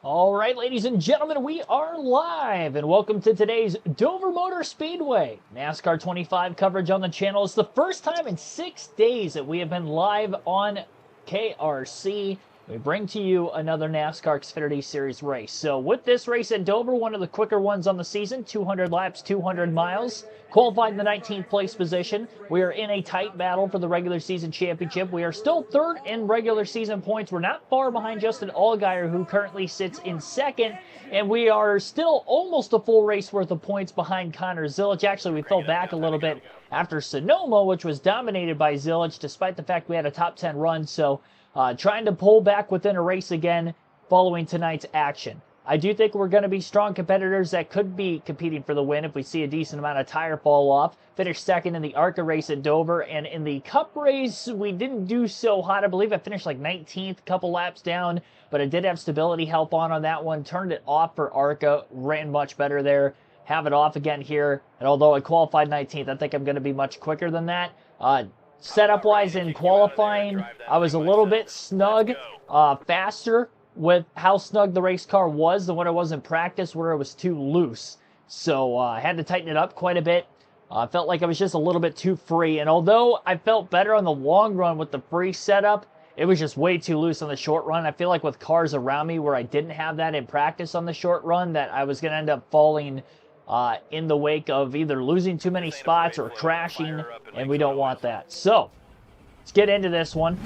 All right, ladies and gentlemen, we are live, and welcome to today's Dover Motor Speedway NASCAR 25 coverage on the channel. It's the first time in 6 days that we have been live on KRC. We bring to you another NASCAR Xfinity Series race. So with this race at Dover, one of the quicker ones on the season, 200 laps, 200 miles, qualified in the 19th place position. We are in a tight battle for the regular season championship. We are still third in regular season points. We're not far behind Justin Allgaier, who currently sits in second, and we are still almost a full race worth of points behind Connor Zilisch. Actually, we fell back a little bit after Sonoma, which was dominated by Zilisch, despite the fact we had a top 10 run. So trying to pull back within a race again following tonight's action. I do think we're going to be strong competitors that could be competing for the win if we see a decent amount of tire fall off. Finished second in the ARCA race at Dover, and in the Cup race, we didn't do so hot. I believe I finished like 19th, couple laps down, but I did have stability help on that one. Turned it off for ARCA, ran much better there. Have it off again here, and although I qualified 19th, I think I'm going to be much quicker than that. Setup-wise in qualifying, I was a little bit snug, faster with how snug the race car was than what it was in practice, where it was too loose. So I had to tighten it up quite a bit. I felt like I was just a little bit too free, and although I felt better on the long run with the free setup, it was just way too loose on the short run. I feel like with cars around me where I didn't have that in practice on the short run, that I was going to end up falling in the wake of either losing too many spots or crashing, and we don't want that. So let's get into this one.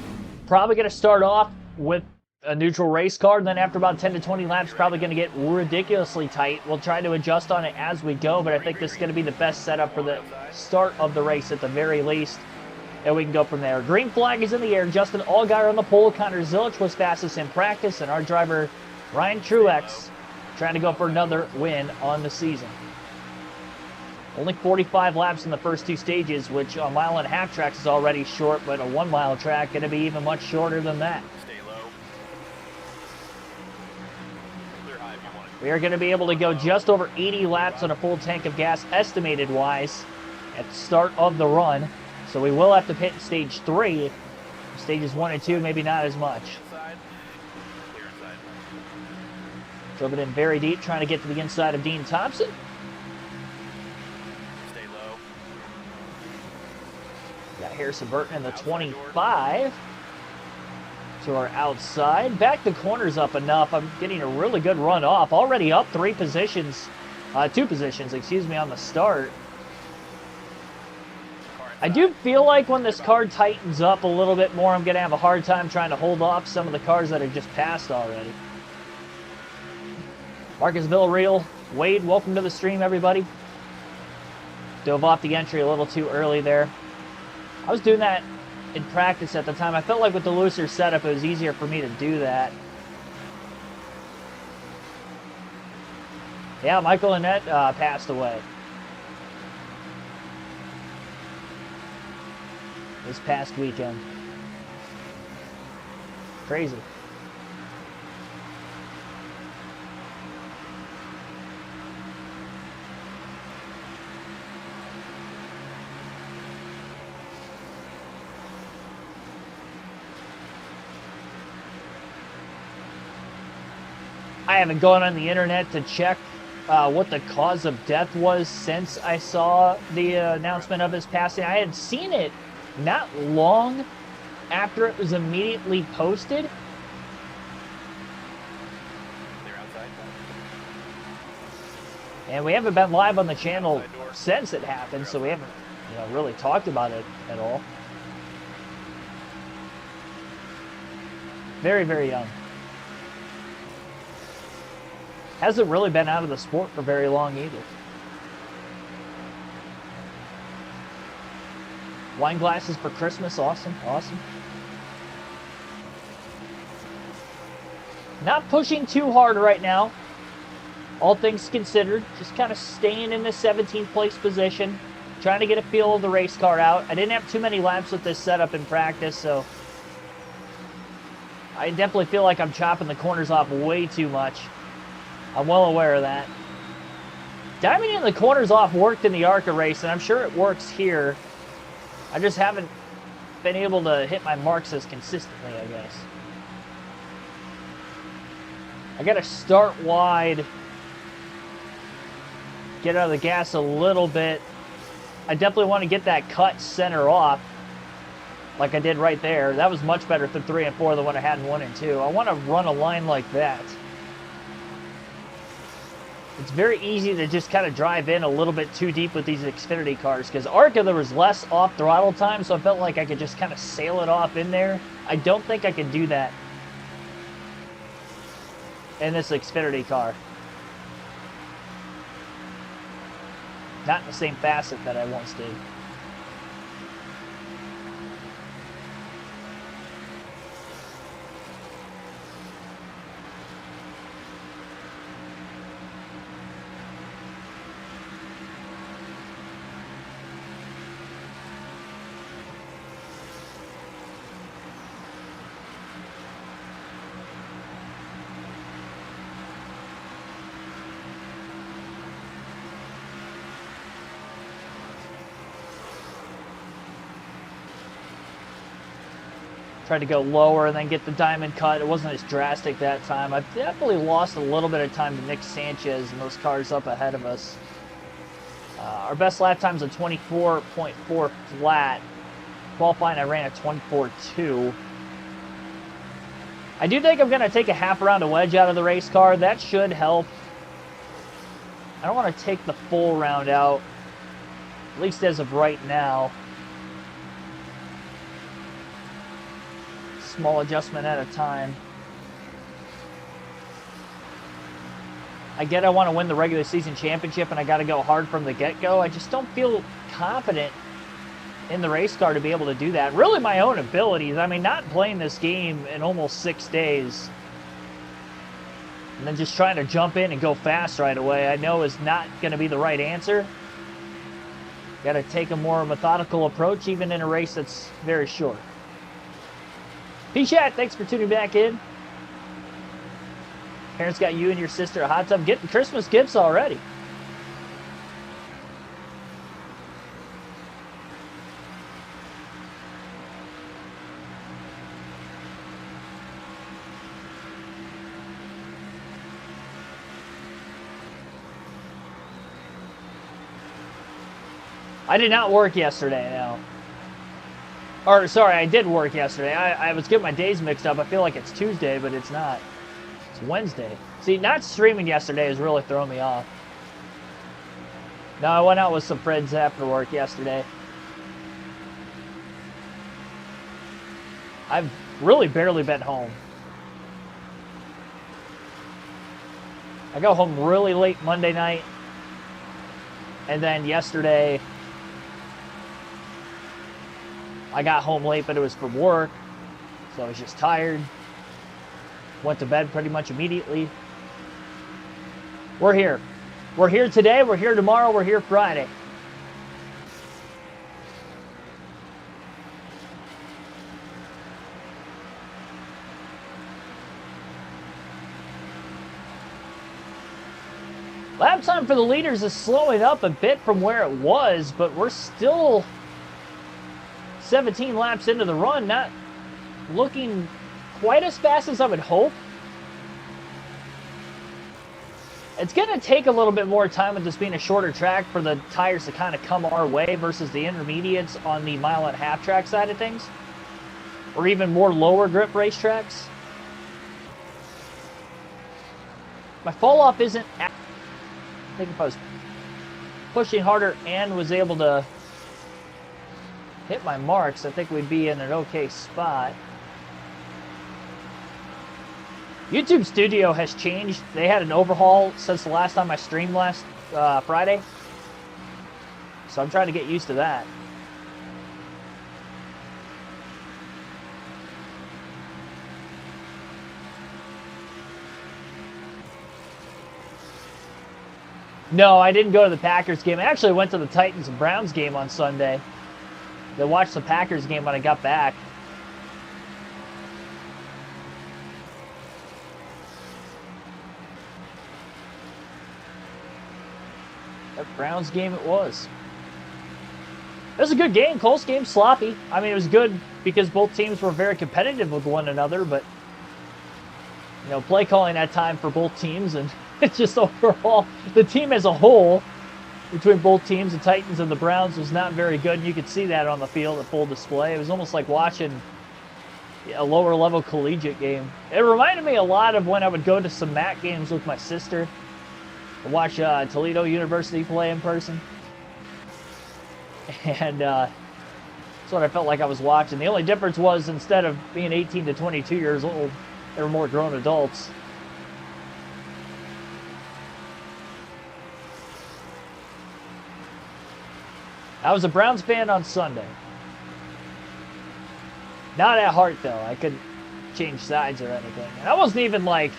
Probably going to start off with a neutral race car, and then after about 10 to 20 laps, probably going to get ridiculously tight. We'll try to adjust on it as we go, but I think this is going to be the best setup for the start of the race at the very least, and we can go from there. Green flag is in the air. Justin Allgaier on the pole. Connor Zilisch was fastest in practice, and our driver Ryan Truex trying to go for another win on the season. Only 45 laps in the first two stages, which on mile-and-a-half tracks is already short, but a 1 mile track going to be even much shorter than that. We are going to be able to go just over 80 laps on a full tank of gas, estimated-wise, at the start of the run. So we will have to pit in stage 3. Stages 1 and 2, maybe not as much. Drove it in very deep, trying to get to the inside of Dean Thompson. Got Harrison Burton in the 25 to our outside. Back the corners up enough. I'm getting a really good run off. Already up 2 positions, on the start. I do feel like when this car tightens up a little bit more, I'm going to have a hard time trying to hold off some of the cars that have just passed already. Marcus Villarreal, Wade, welcome to the stream, everybody. Dove off the entry a little too early there. I was doing that in practice at the time. I felt like with the looser setup, it was easier for me to do that. Yeah, Michael Annette passed away this past weekend. Crazy. I haven't gone on the internet to check what the cause of death was since I saw the announcement of his passing. I had seen it not long after it was immediately posted. And we haven't been live on the channel since it happened, so we haven't really talked about it at all. Very, very young. Hasn't really been out of the sport for very long either. Wine glasses for Christmas, awesome, awesome. Not pushing too hard right now, all things considered. Just kind of staying in the 17th place position, trying to get a feel of the race car out. I didn't have too many laps with this setup in practice, so I definitely feel like I'm chopping the corners off way too much. I'm well aware of that. Diving the corners off worked in the ARCA race, and I'm sure it works here. I just haven't been able to hit my marks as consistently, I guess. I got to start wide, get out of the gas a little bit. I definitely want to get that cut center off like I did right there. That was much better than 3 and 4 than what I had in 1 and 2. I want to run a line like that. It's very easy to just kind of drive in a little bit too deep with these Xfinity cars because ARCA there was less off throttle time, so I felt like I could just kind of sail it off in there. I don't think I can do that in this Xfinity car. Not in the same facet that I once did. Tried to go lower and then get the diamond cut. It wasn't as drastic that time. I definitely lost a little bit of time to Nick Sanchez and those cars up ahead of us. Our best lap time's a 24.4 flat. Qualifying, I ran a 24.2. I do think I'm going to take a half round of wedge out of the race car. That should help. I don't want to take the full round out, at least as of right now. Small adjustment at a time. I get I want to win the regular season championship and I got to go hard from the get-go. I just don't feel confident in the race car to be able to do that. Really my own abilities. I mean, not playing this game in almost 6 days and then just trying to jump in and go fast right away, I know is not going to be the right answer. Got to take a more methodical approach even in a race that's very short. P-Chat, thanks for tuning back in. Parents got you and your sister a hot tub. Getting Christmas gifts already. I did not work yesterday, no. Or, sorry, I did work yesterday. I was getting my days mixed up. I feel like it's Tuesday, but it's not. It's Wednesday. See, not streaming yesterday has really thrown me off. No, I went out with some friends after work yesterday. I've really barely been home. I got home really late Monday night. And then yesterday, I got home late, but it was from work, so I was just tired. Went to bed pretty much immediately. We're here. We're here today, we're here tomorrow, we're here Friday. Lap time for the leaders is slowing up a bit from where it was, but we're still 17 laps into the run, not looking quite as fast as I would hope. It's going to take a little bit more time with this being a shorter track for the tires to kind of come our way versus the intermediates on the mile-and-a-half track side of things, or even more lower grip racetracks. My fall off isn't, I think if I was pushing harder and was able to hit my marks, I think we'd be in an okay spot. YouTube Studio has changed. They had an overhaul since the last time I streamed last Friday. So I'm trying to get used to that. No, I didn't go to the Packers game. I actually went to the Titans and Browns game on Sunday. I watched the Packers game when I got back. That Browns game it was. It was a good game. Close game, sloppy. I mean, it was good because both teams were very competitive with one another, but you know, play calling that time for both teams, and it's just overall the team as a whole between both teams, the Titans and the Browns, was not very good. And you could see that on the field at full display. It was almost like watching a lower level collegiate game. It reminded me a lot of when I would go to some MAC games with my sister and watch Toledo University play in person. And that's what I felt like I was watching. The only difference was instead of being 18 to 22 years old, they were more grown adults. I was a Browns fan on Sunday. Not at heart, though. I couldn't change sides or anything. And I wasn't even like...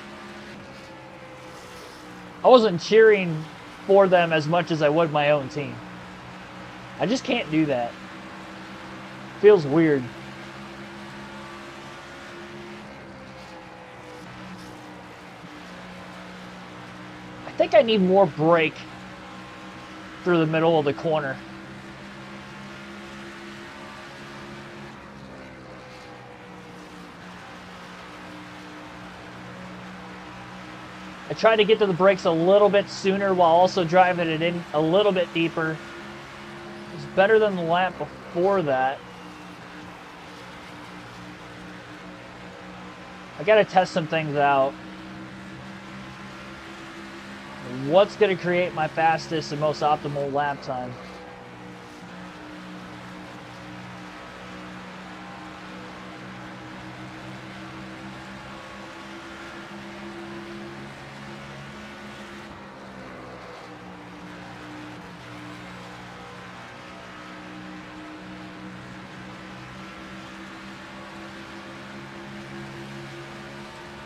I wasn't cheering for them as much as I would my own team. I just can't do that. Feels weird. I think I need more break through the middle of the corner. I tried to get to the brakes a little bit sooner while also driving it in a little bit deeper. It was better than the lap before that. I got to test some things out. What's going to create my fastest and most optimal lap time?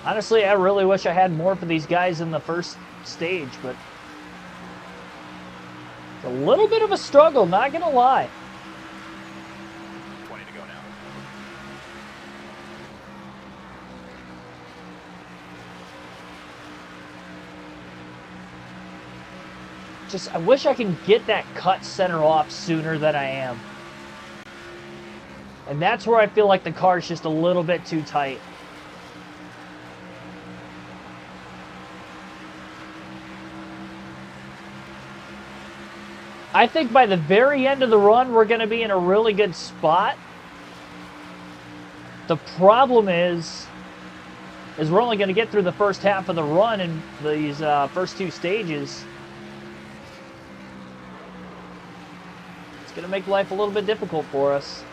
Honestly, I really wish I had more for these guys in the first stage, but it's a little bit of a struggle, not gonna lie. 20 to go now. Just, I wish I can get that cut center off sooner than I am. And that's where I feel like the car's just a little bit too tight. I think by the very end of the run, we're going to be in a really good spot. The problem is we're only going to get through the first half of the run in these first two stages. It's going to make life a little bit difficult for us.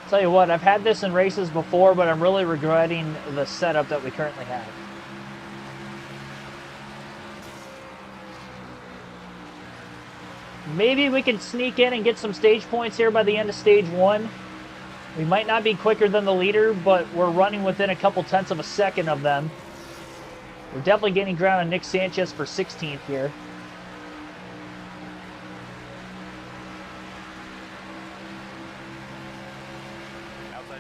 Tell you what, I've had this in races before, but I'm really regretting the setup that we currently have. Maybe we can sneak in and get some stage points here by the end of stage one. We might not be quicker than the leader, but we're running within a couple tenths of a second of them. We're definitely gaining ground on Nick Sanchez for 16th here.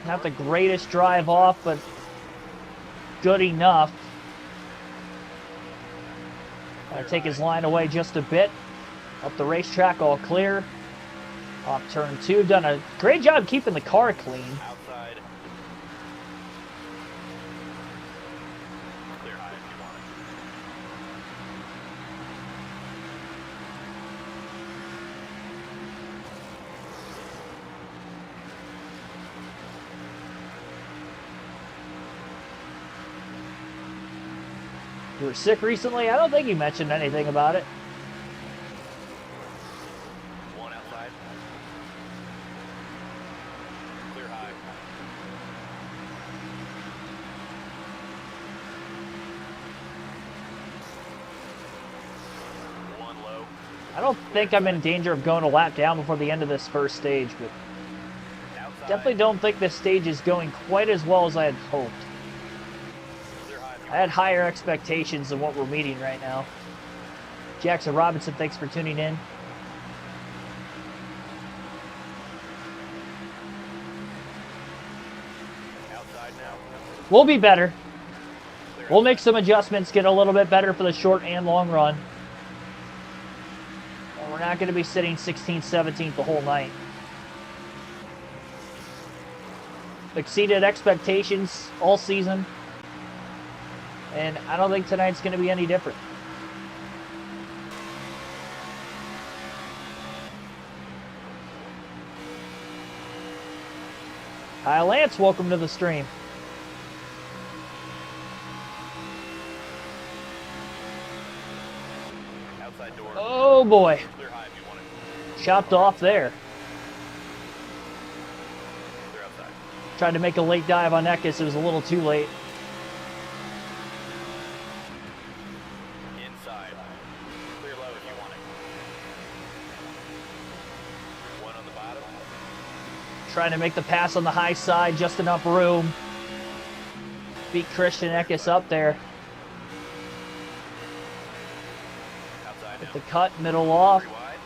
Not the greatest drive off, but good enough. Gotta take his line away just a bit. Up the racetrack, all clear. Off turn two, done a great job keeping the car clean. Outside. Clear high if you want it. You were sick recently? I don't think you mentioned anything about it. One outside. Clear high. One low. I don't think I'm in danger of going a lap down before the end of this first stage, but Outside. definitely don't think this stage is going quite as well as I had hoped. Clear high if you I had higher expectations than what we're meeting right now. Jackson Robinson, thanks for tuning in. We'll be better. We'll make some adjustments, get a little bit better for the short and long run. And we're not going to be sitting 16th, 17th the whole night. Exceeded expectations all season. And I don't think tonight's going to be any different. Hi, Lance. Welcome to the stream. Outside door. Oh, boy. Clear high if you want it. Chopped off there. Clear outside. Tried to make a late dive on Eckes. It was a little too late. Inside. Clear low if you want it. One on the bottom. Trying to make the pass on the high side. Just enough room. Beat Christian Eckes up there. Outside With now. the cut, middle off. Three wide.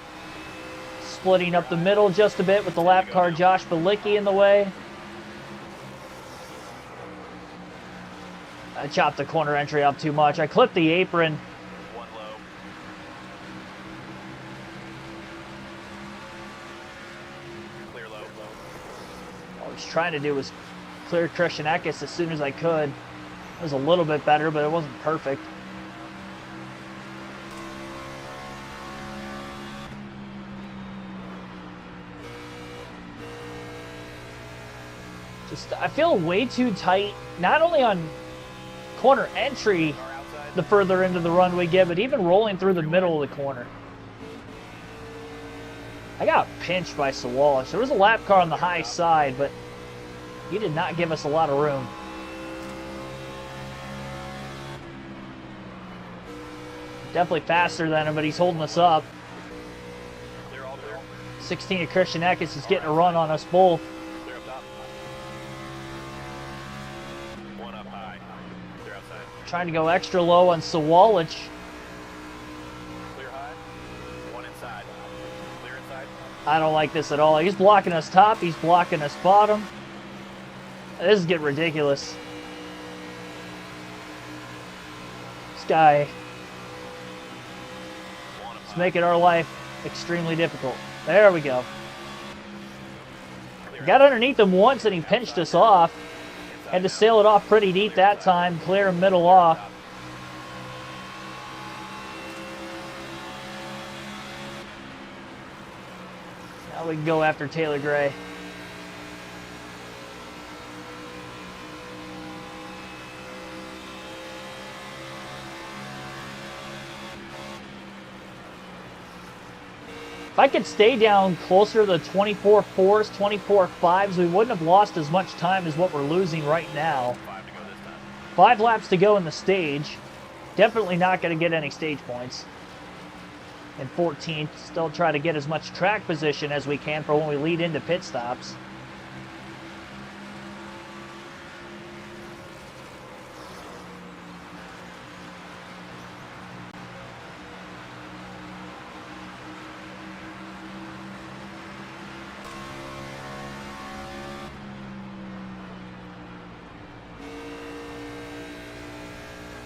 Splitting up the middle just a bit with the lap car Josh Balicki in the way. I chopped the corner entry up too much. I clipped the apron. One low. Clear low. All I was trying to do was clear Christian Eckes as soon as I could. It was a little bit better, but it wasn't perfect. I feel way too tight, not only on corner entry Car outside. the further into the run we get, but even rolling through the middle of the corner. I got pinched by Sawalich. There was a lap car on the high side, but he did not give us a lot of room. Definitely faster than him, but he's holding us up. Clear all clear. 16 of Christian Eckes is getting a run on us both. Clear up top. One up high. Clear outside. Trying to go extra low on Sawalich. Clear high. One inside. Clear inside. I don't like this at all. He's blocking us top. He's blocking us bottom. This is getting ridiculous. This guy One up is high. making our life extremely difficult. There we go. Clear Got underneath him once and he pinched us off. inside Had to now. sail it off pretty deep that time. Clear middle off. Top. Now we can go after Taylor Gray. If I could stay down closer to the 24 fours, 24 fives, we wouldn't have lost as much time as what we're losing right now. 5 to go this time. 5 laps to go in the stage. Definitely not going to get any stage points. And 14th, still try to get as much track position as we can for when we lead into pit stops.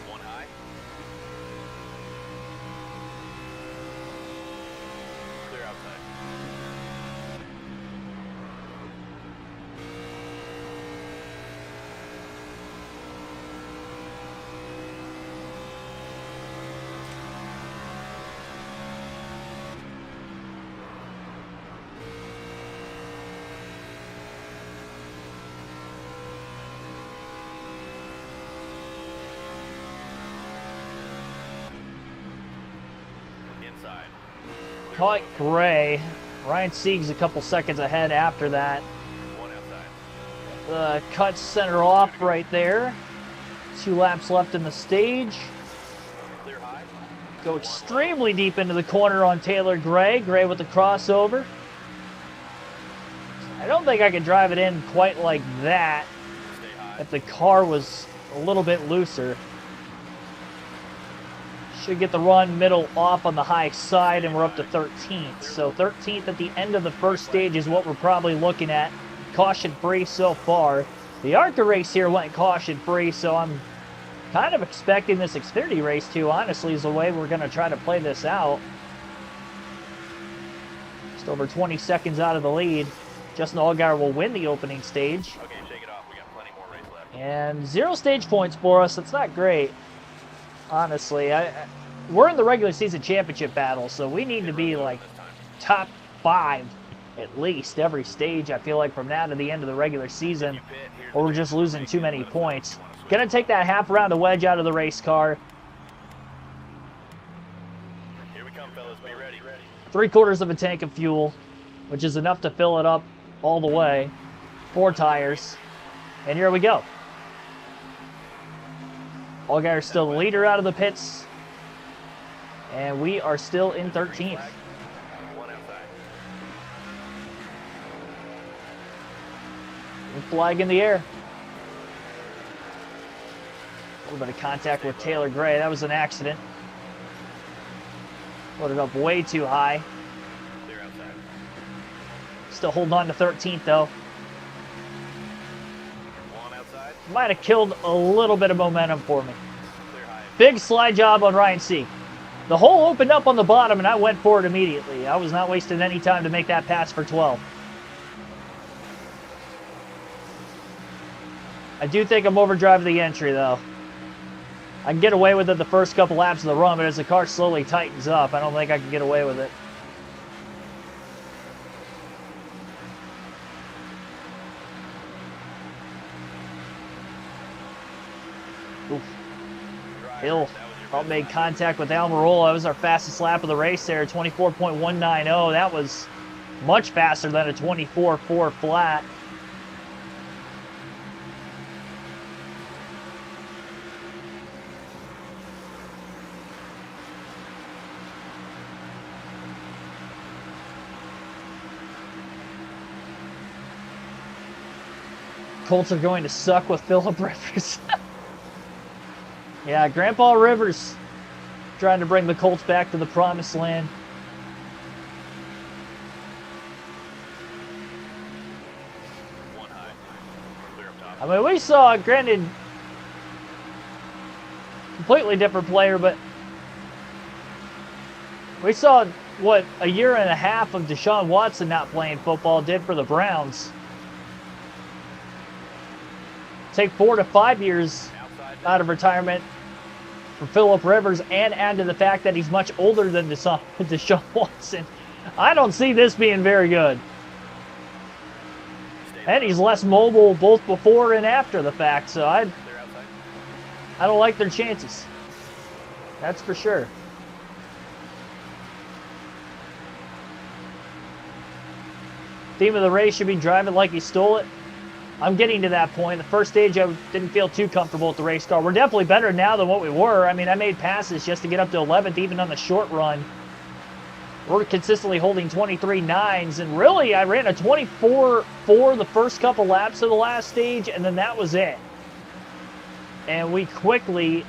One high. Clear outside. Inside. Clear Caught Gray. Ryan Sieg's a couple seconds ahead after that. one outside. The cut center off right there. 2 laps left in the stage. Clear high. Go extremely deep into the corner on Taylor Gray. Gray with the crossover. I don't think I could drive it in quite like that Stay high. if the car was a little bit looser. Should get the run middle off on the high side, and we're up to 13th. So 13th at the end of the first stage is what we're probably looking at. Caution free so far. The ARCA race here went caution-free, so I'm kind of expecting this Xfinity race to, honestly, is the way we're going to try to play this out. Just over 20 seconds out of the lead. Justin Allgaier will win the opening stage. Okay, shake it off. We got plenty more race left. And 0 stage points for us. That's not great, honestly. We're in the regular season championship battle, so we need to be like top 5 at least every stage, I feel like, from now to the end of the regular season, or we're just losing too many points. Gonna take that half round of wedge out of the race car. Here we come, fellas. Be ready. 3/4 of a tank of fuel, which is enough to fill it up all the way. 4 tires. And here we go. Allgaier's still the leader out of the pits. And we are still in 13th. One outside. Flag in the air. A little bit of contact with Taylor Gray. That was an accident. Loaded up way too high. Clear outside. Still holding on to 13th, though. One outside. Might have killed a little bit of momentum for me. Clear high. Big slide job on Ryan Sieg. The hole opened up on the bottom, and I went for it immediately. I was not wasting any time to make that pass for 12. I do think I'm overdriving the entry, though. I can get away with it the first couple laps of the run, but as the car slowly tightens up, I don't think I can get away with it. Oof. Hill made contact with Almirola. That was our fastest lap of the race there, 24.190. That was much faster than a 24.4 flat. Colts are going to suck with Phillip Rivers. Yeah, Grandpa Rivers trying to bring the Colts back to the promised land. One high. Clear up top. I mean, we saw, granted, completely different player, but we saw what a year and a half of Deshaun Watson not playing football did for the Browns. Take 4 to 5 years out of retirement for Phillip Rivers and add to the fact that he's much older than Deshaun Watson. I don't see this being very good. And he's less mobile both before and after the fact, so I don't like their chances. That's for sure. Theme of the race should be driving like he stole it. I'm getting to that point. The first stage, I didn't feel too comfortable with the race car. We're definitely better now than what we were. I mean, I made passes just to get up to 11th, even on the short run. We're consistently holding 23.9s, and really, I ran a 24.4 the first couple laps of the last stage, and then that was it. And we quickly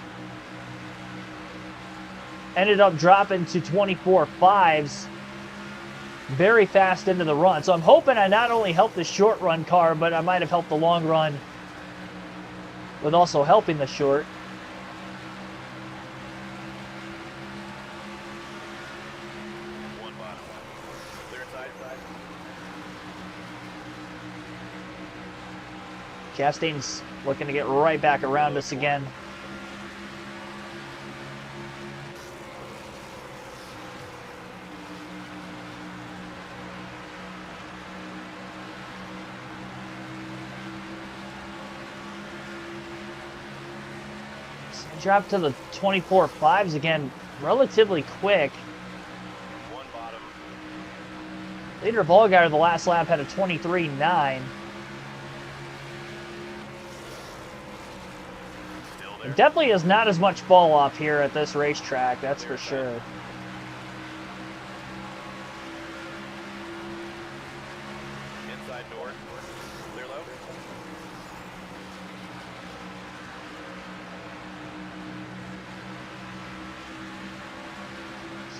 ended up dropping to 24.5s. Very fast into the run. So I'm hoping I not only helped the short run car, but I might have helped the long run with also helping the short. One bottom. Clear side. Chastain's looking to get right back around us again. Dropped to the 24.5s again relatively quick. One bottom. Leader of Allgaier the last lap had a 23.9. Still There there. definitely is not as much fall off here at this racetrack, that's for sure. Inside door. Clear low.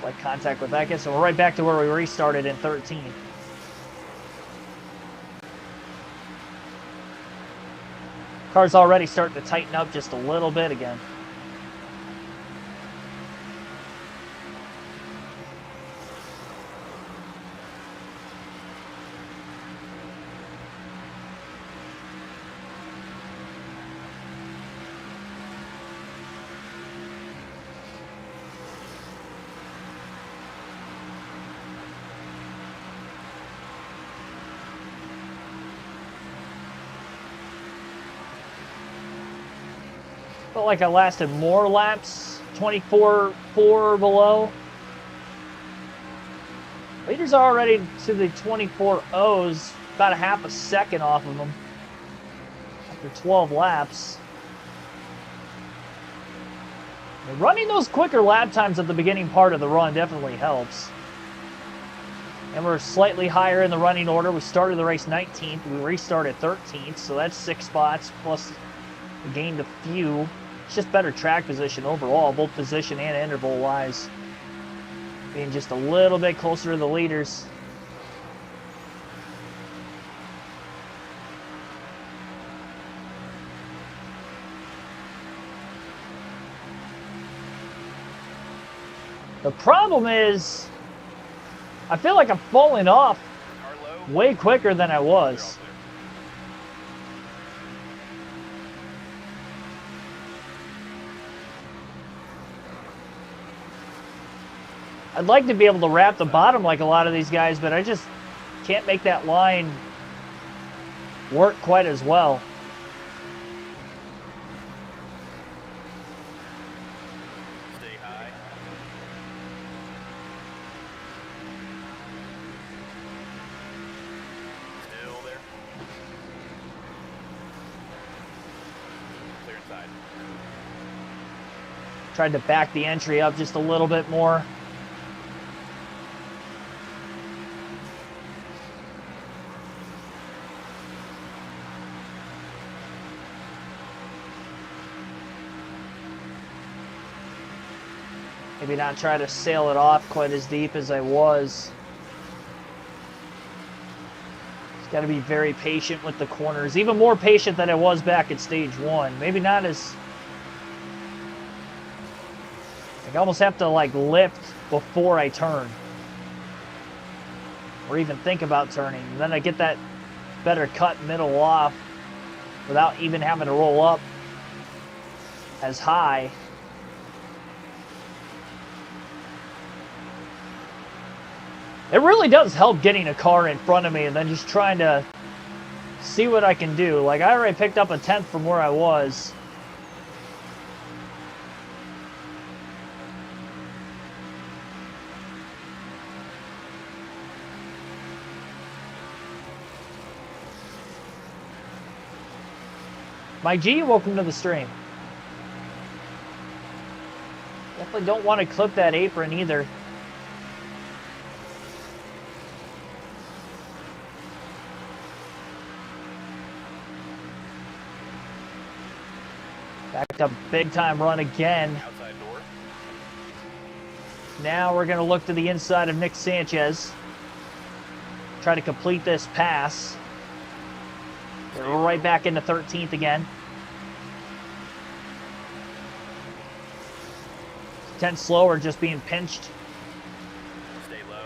Slight contact with that gets, so we're right back to where we restarted in 13. Car's already starting to tighten up just a little bit again. Felt like I lasted more laps, 24.4 below. Leaders are already to the 24.0s, about a half a second off of them after 12 laps. And running those quicker lap times at the beginning part of the run definitely helps. And we're slightly higher in the running order. We started the race 19th. We restarted 13th, so that's 6 spots, plus we gained a few. It's just better track position overall, both position and interval-wise. Being just a little bit closer to the leaders. The problem is, I feel like I'm falling off way quicker than I was. I'd like to be able to wrap the bottom like a lot of these guys, but I just can't make that line work quite as well. Stay high. Still there. Clear inside. Tried to back the entry up just a little bit more. Maybe not try to sail it off quite as deep as I was. Just got to be very patient with the corners. Even more patient than I was back at stage 1. Maybe not as... I almost have to like lift before I turn. Or even think about turning. And then I get that better cut middle off without even having to roll up as high. It really does help getting a car in front of me and then just trying to see what I can do. Like, I already picked up a 10th from where I was. Mike G, welcome to the stream. Definitely don't want to clip that apron either. Backed up big time run again. Outside door. Now we're going to look to the inside of Nick Sanchez. Try to complete this pass. We're right back into 13th again. 10 slower, just being pinched Stay low.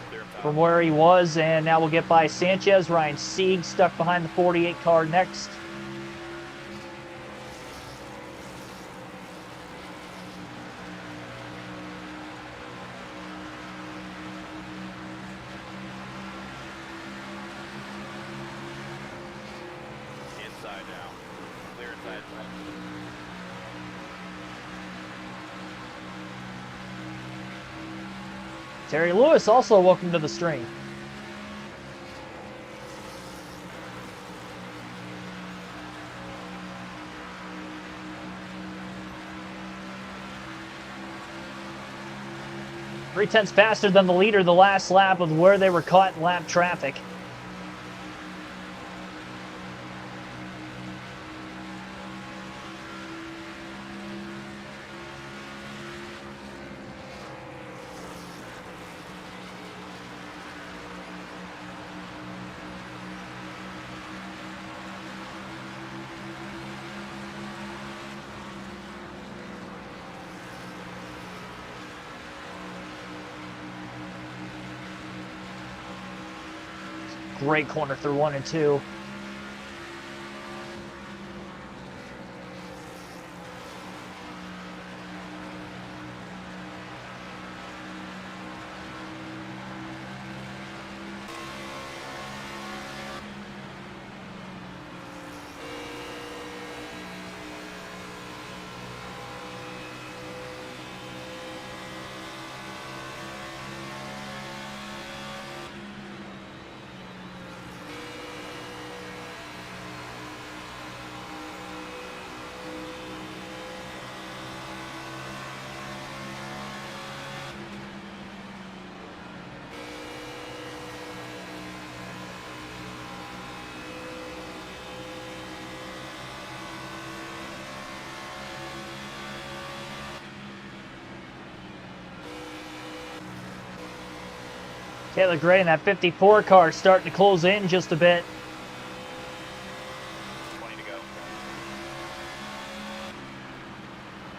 Clear up top. from where he was. And now we'll get by Sanchez. Ryan Sieg stuck behind the 48 car next. Inside now. Clear inside. Terry Lewis, also welcome to the stream. Three tenths faster than the leader the last lap of where they were caught in lap traffic. Great corner through 1 and 2. Taylor Gray in that 54 car starting to close in just a bit. 20 to go.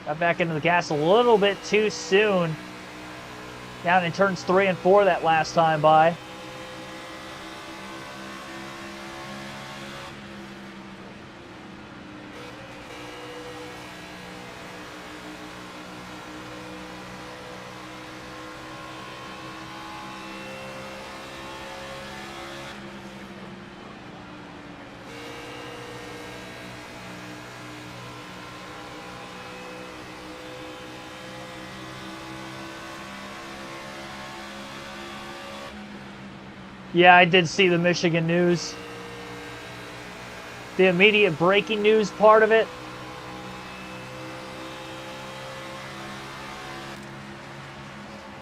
Got back into the gas a little bit too soon. Down in turns 3 and 4 that last time by. Yeah, I did see the Michigan news. The immediate breaking news part of it.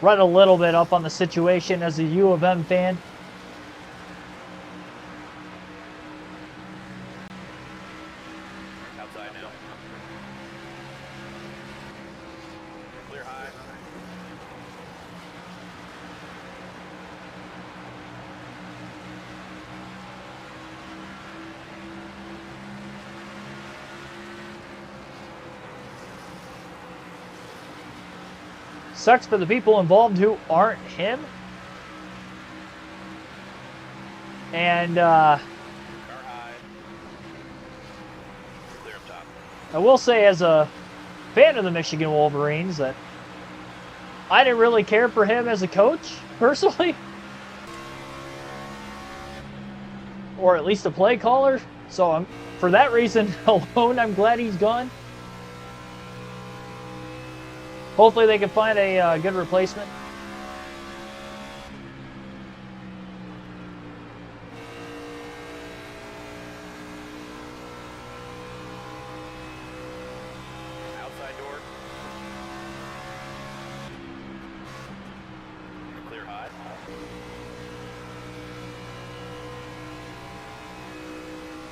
Read a little bit up on the situation as a U of M fan. Outside now. Clear high. Sucks for the people involved who aren't him. And Car high. Clear up top. I will say, as a fan of the Michigan Wolverines, that I didn't really care for him as a coach, personally. Or at least a play caller. So for that reason alone, I'm glad he's gone. Hopefully they can find a good replacement. Outside door. Clear high.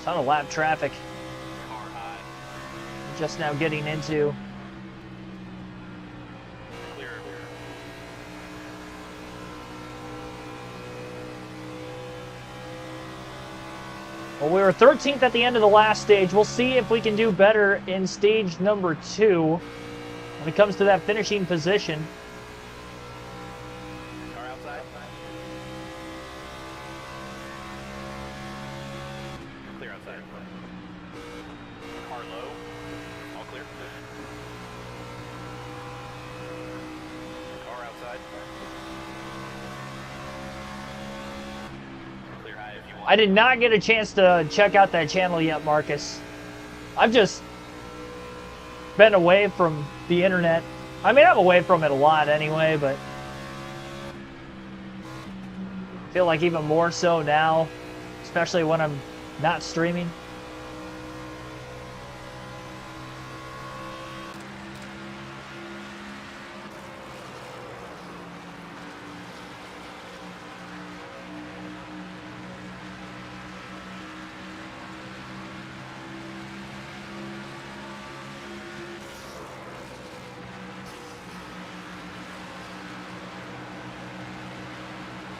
Ton of lap traffic. Car high. Just now getting into. Clear. Well, we were 13th at the end of the last stage. We'll see if we can do better in stage number 2 when it comes to that finishing position. Car outside. Clear outside. Car low. All clear. Car outside. Clear high if you want. I did not get a chance to check out that channel yet, Marcus. I've just been away from the internet. I mean, I'm away from it a lot anyway, but I feel like even more so now, especially when I'm not streaming.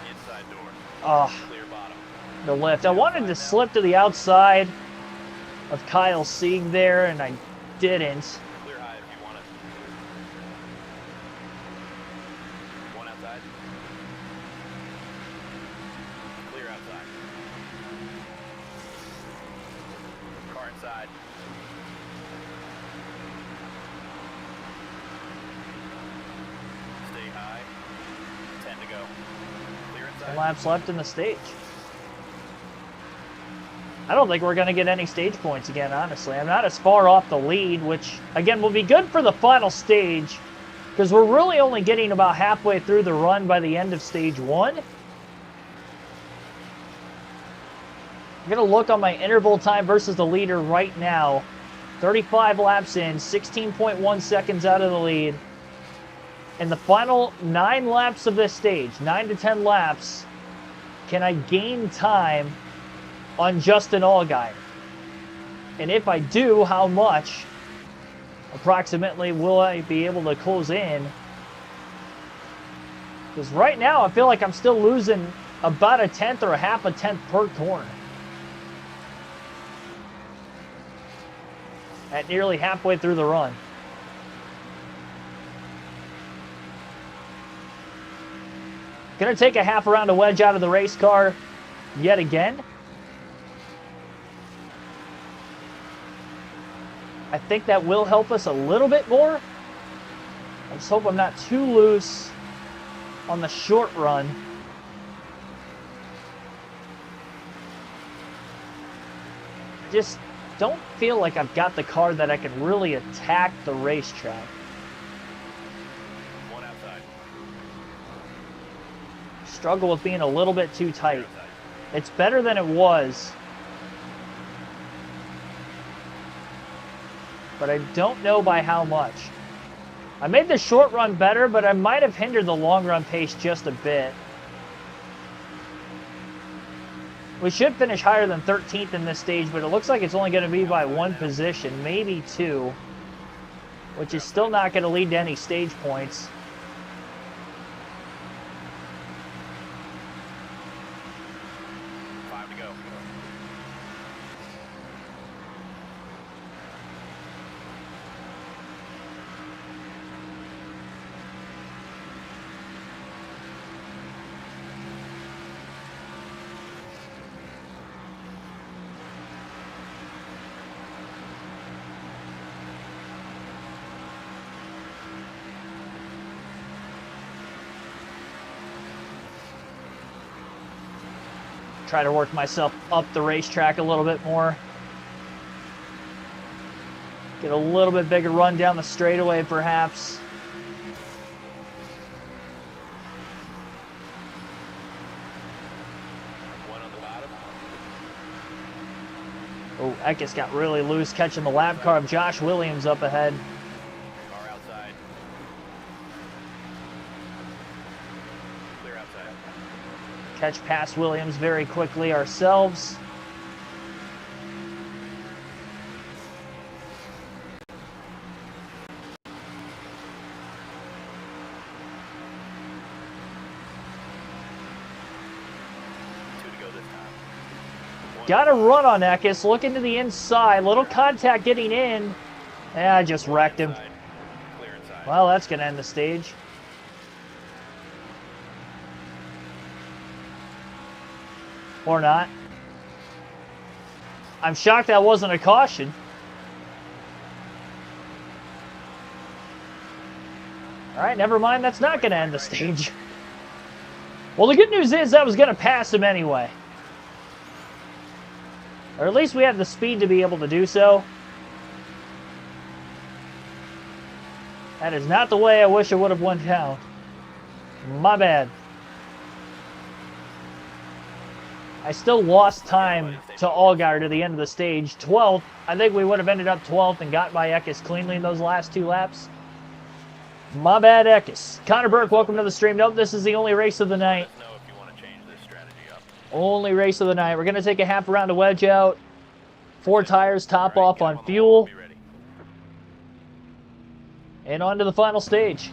Inside door. Oh, Clear bottom. the lift. I wanted to slip to the outside of Kyle Sieg there, and I didn't. Clear high if you want it. One outside. Clear outside. outside. Stay high. 10 to go. Clear inside. 10 laps left in the stage. I don't think we're going to get any stage points again, honestly. I'm not as far off the lead, which, again, will be good for the final stage, because we're really only getting about halfway through the run by the end of stage 1. I'm going to look on my interval time versus the leader right now. 35 laps in, 16.1 seconds out of the lead. In the final 9 laps of this stage, 9 to 10 laps, can I gain time on Justin Allgaier? And if I do, how much approximately will I be able to close in? Because right now I feel like I'm still losing about a tenth or a half a tenth per corner. At nearly halfway through the run. Gonna take a half around a wedge out of the race car yet again. I think that will help us a little bit more. I just hope I'm not too loose on the short run. Just don't feel like I've got the car that I can really attack the racetrack. One outside. Struggle with being a little bit too tight. It's better than it was. But I don't know by how much. I made the short run better, but I might have hindered the long run pace just a bit. We should finish higher than 13th in this stage, but it looks like it's only going to be by 1 position, maybe 2, which is still not going to lead to any stage points. Try to work myself up the racetrack a little bit more. Get a little bit bigger run down the straightaway, perhaps. One on the bottom. Oh, Eckes got really loose, catching the lap car of Josh Williams up ahead. Car outside. Clear outside. Catch past Williams very quickly ourselves. Got a run on Eckes, looking to the inside, little contact getting in. Yeah, I just wrecked him. Well, that's going to end the stage. Or not. I'm shocked that wasn't a caution. All right, never mind. That's not going to end the stage. Well, the good news is I was going to pass him anyway. Or at least we had the speed to be able to do so. That is not the way I wish it would have went down. My bad. I still lost time to Allgaier to the end of the stage. 12th. I think we would have ended up 12th and got by Eckes cleanly in those last 2 laps. My bad, Eckes. Connor Burke, welcome to the stream. Nope, this is the only race of the night. Only race of the night. We're going to take a half around to wedge out. 4 tires, top off on fuel. And on to the final stage.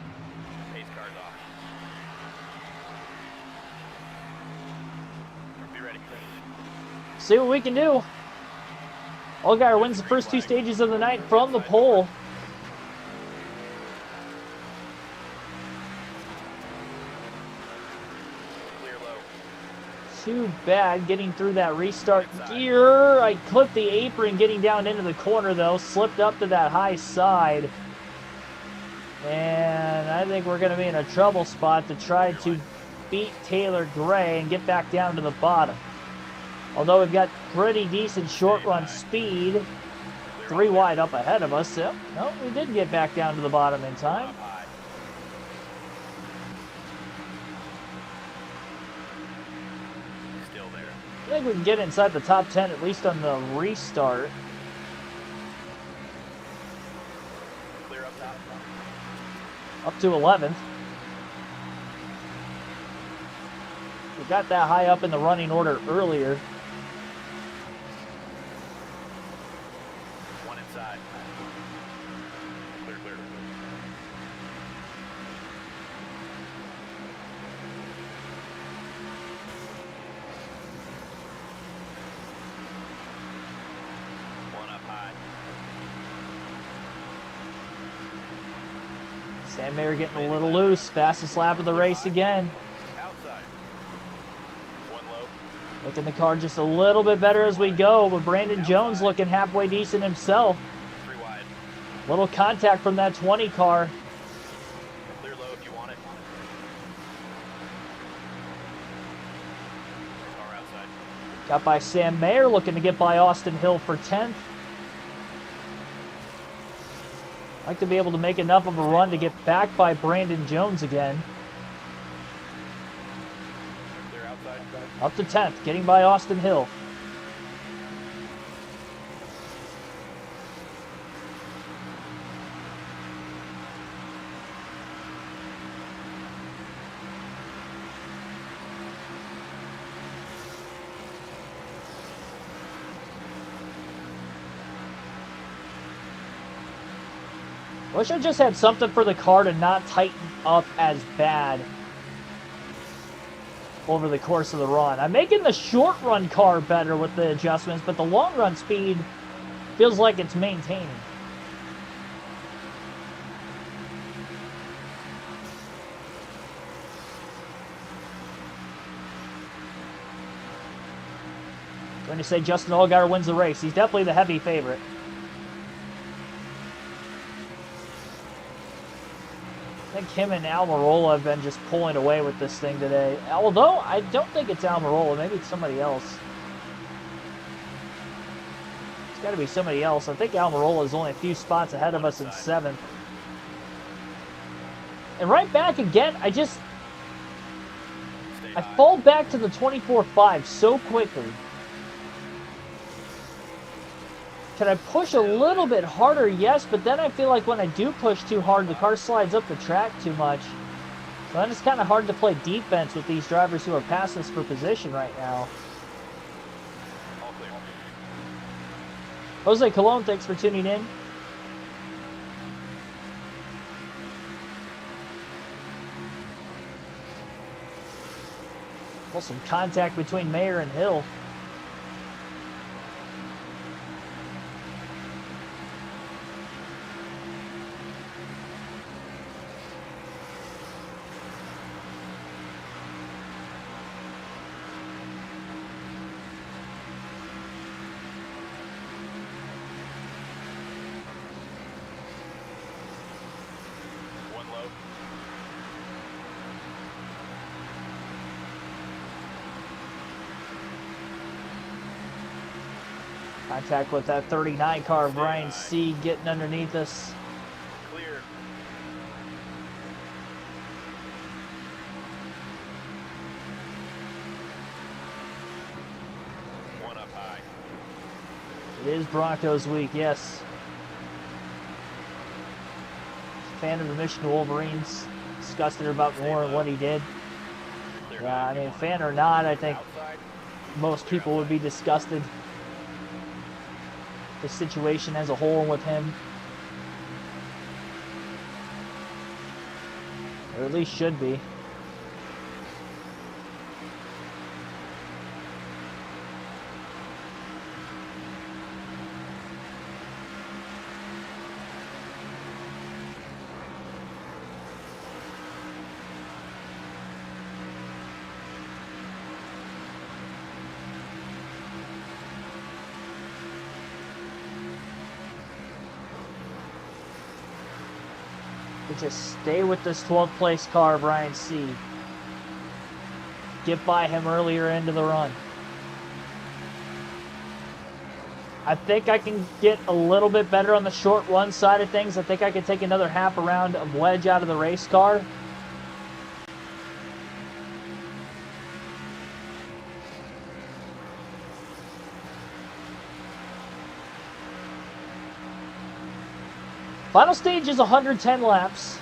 See what we can do. Allgaier wins the first 2 stages of the night from the pole. too bad getting through that restart gear. I clipped the apron getting down into the corner, though. Slipped up to that high side. And I think we're going to be in a trouble spot to try to beat Taylor Gray and get back down to the bottom. Although we've got pretty decent short run speed. 3 wide up ahead of us. Yep. No, we did get back down to the bottom in time. Still there. I think we can get inside the top 10 at least on the restart. Clear up top. Up to 11th. We got that high up in the running order earlier. One inside. Clear, clear. One up high. Sam Mayer getting a little loose. Fastest lap of the race again. Outside. One low. Making the car just a little bit better as we go, but Brandon Jones looking halfway decent himself. 3 wide. Little contact from that 20 car. Clear low if you want it. Car outside. Got by Sam Mayer, looking to get by Austin Hill for 10th. Like to be able to make enough of a run to get back by Brandon Jones again. Clear outside. Up to 10th, getting by Austin Hill. Wish I just had something for the car to not tighten up as bad over the course of the run. I'm making the short run car better with the adjustments, but the long run speed feels like it's maintaining. Going to say Justin Allgaier wins the race. He's definitely the heavy favorite. I think him and Almirola have been just pulling away with this thing today. Although, I don't think it's Almirola. Maybe it's somebody else. It's got to be somebody else. I think Almirola is only a few spots ahead of us in 7th. And right back again, I fall back to the 24.5 so quickly. Can I push a little bit harder? Yes, but then I feel like when I do push too hard, the car slides up the track too much. So then it's kind of hard to play defense with these drivers who are passing us for position right now. All clear. Jose Colon, thanks for tuning in. Well, some contact between Mayer and Hill. One low. Contact with that 39 car of Ryan C. getting underneath us. Clear. One up high. It is Broncos week, yes. Fan of the Michigan Wolverines. Disgusted about Moore and what he did. Clear Yeah, I back. mean, fan or not, I think Outside. most people would be disgusted. The situation as a whole with him. Or at least should be. We just stay with this 12th place car, Brian C. Get by him earlier into the run. I think I can get a little bit better on the short run side of things. I think I can take another half a round of wedge out of the race car. Final stage is 110 laps.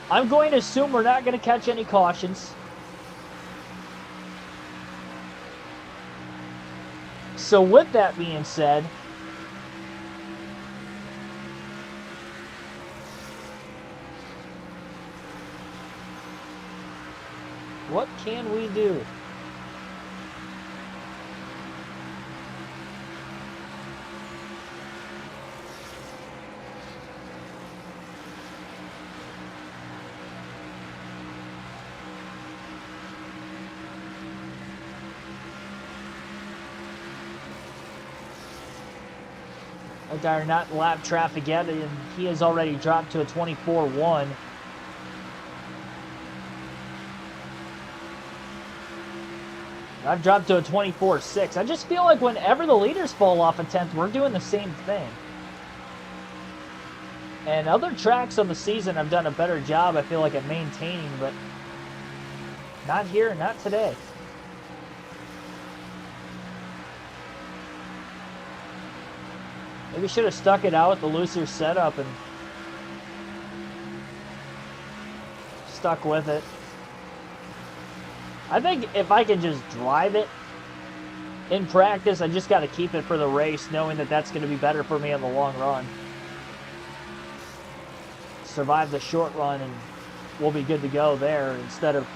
I'm going to assume we're not going to catch any cautions. So with that being said, what can we do? They're not in lap traffic yet, and he has already dropped to a 24-1. I've dropped to a 24-6. I just feel like whenever the leaders fall off a 10th, we're doing the same thing. And other tracks on the season have done a better job, I feel like, at maintaining, but not here, not today. Maybe should have stuck it out with the looser setup and stuck with it. I think if I can just drive it in practice, I just got to keep it for the race, knowing that that's going to be better for me in the long run. Survive the short run and we'll be good to go there, instead of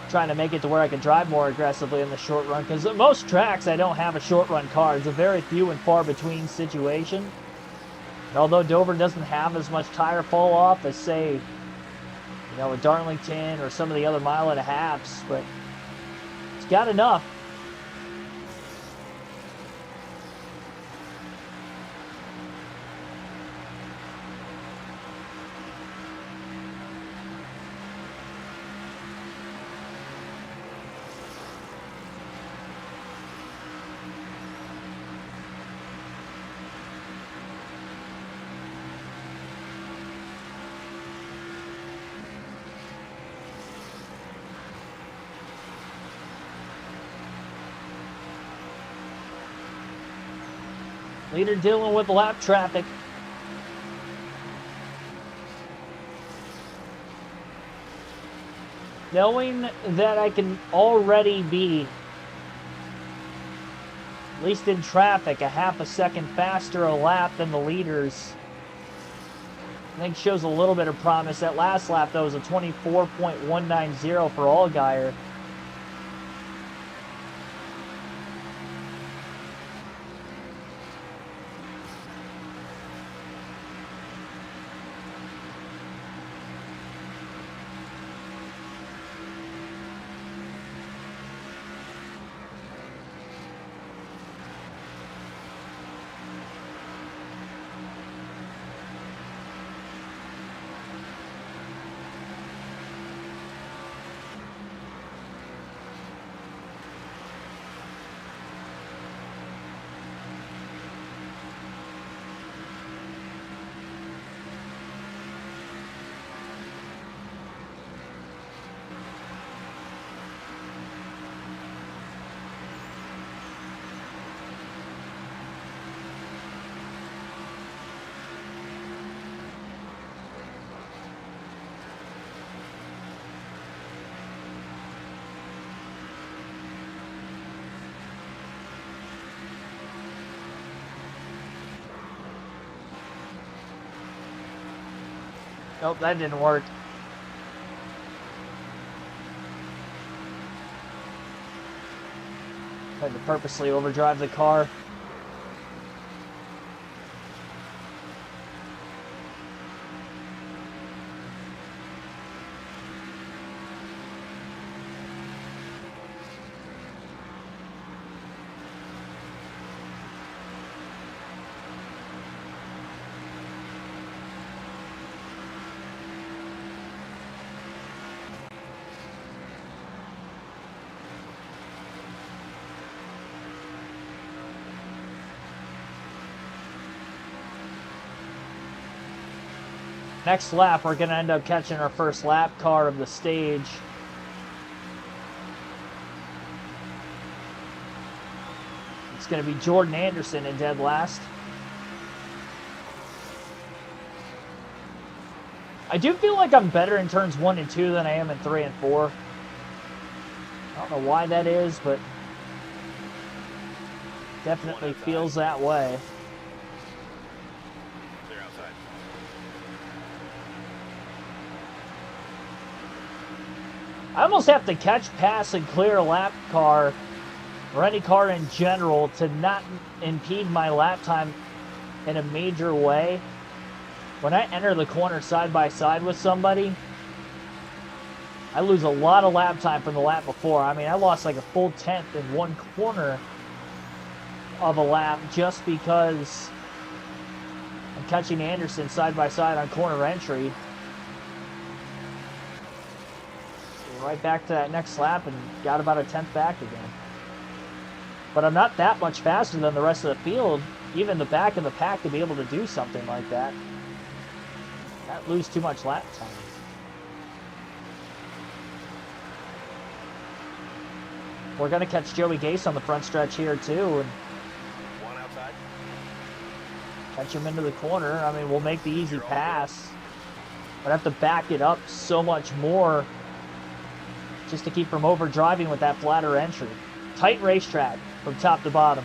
trying to make it to where I can drive more aggressively in the short run, because at most tracks I don't have a short run car. It's a very few and far between situation. And although Dover doesn't have as much tire fall off as, say, you know, a Darlington or some of the other mile and a halves, but it's got enough. Leader dealing with lap traffic. Knowing that I can already be, at least in traffic, a half a second faster a lap than the leaders, I think shows a little bit of promise. That last lap, though, was a 24.190 for Allgaier. Nope, that didn't work. Had to purposely overdrive the car. next lap, we're going to end up catching our first lap car of the stage. It's going to be Jordan Anderson in dead last. I do feel like I'm better in turns 1 and 2 than I am in 3 and 4. I don't know why that is, but definitely feels that way. Clear outside. I almost have to catch, pass, and clear a lap car, or any car in general, to not impede my lap time in a major way. When I enter the corner side by side with somebody, I lose a lot of lap time from the lap before. I mean, I lost like a full 10th in one corner of a lap just because I'm catching Anderson side by side on corner entry. So right back to that next lap and got about a 10th back again. But I'm not that much faster than the rest of the field, even the back of the pack, to be able to do something like that. Not lose too much lap time. We're going to catch Joey Gase on the front stretch here too, and One outside. catch him into the corner. I mean, we'll make the easy pass, but have to back it up so much more just to keep from overdriving with that flatter entry. Tight racetrack from top to bottom.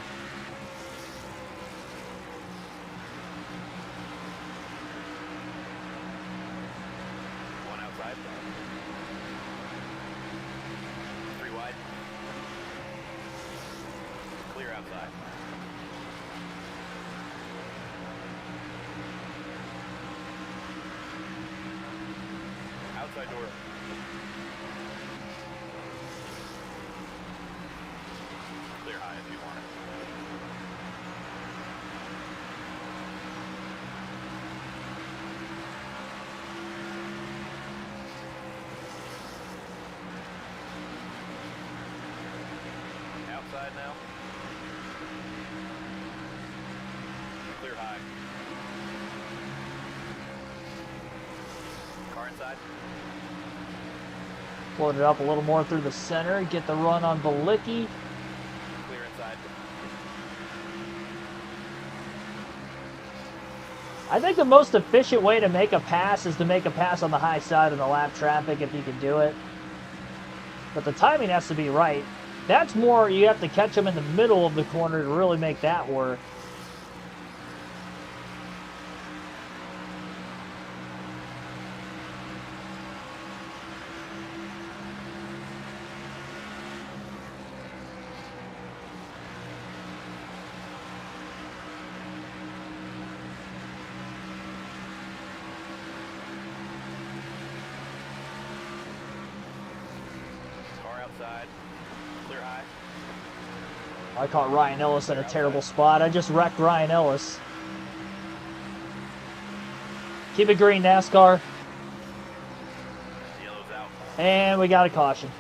One outside. 3 wide. Clear outside. Outside door. Clear high if you want it. Outside now. Clear high. Car inside. Float it up a little more through the center. Get the run on Balicki. Clear inside. I think the most efficient way to make a pass is to make a pass on the high side of the lap traffic if you can do it. But the timing has to be right. That's more, you have to catch them in the middle of the corner to really make that work. Car outside. Clear high. I caught Ryan Ellis in a terrible spot. I just wrecked Ryan Ellis. Keep it green, NASCAR. Yellow's out. And we got a caution.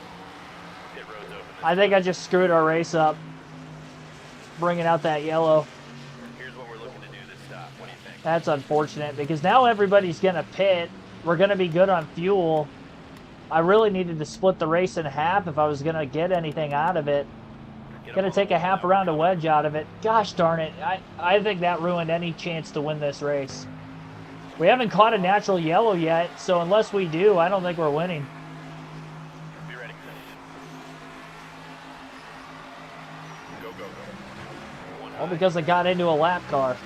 Pit road's open. I think I just screwed our race up, bringing out that yellow. Here's what we're looking to do this stop. What do you think? That's unfortunate because now everybody's going to pit. We're going to be good on fuel. I really needed to split the race in half if I was going to get anything out of it. Going to take a half around a wedge out of it. Gosh darn it. I think that ruined any chance to win this race. We haven't caught a natural yellow yet, so unless we do, I don't think we're winning. Be ready. Go, go, go. One All high. because I got into a lap car.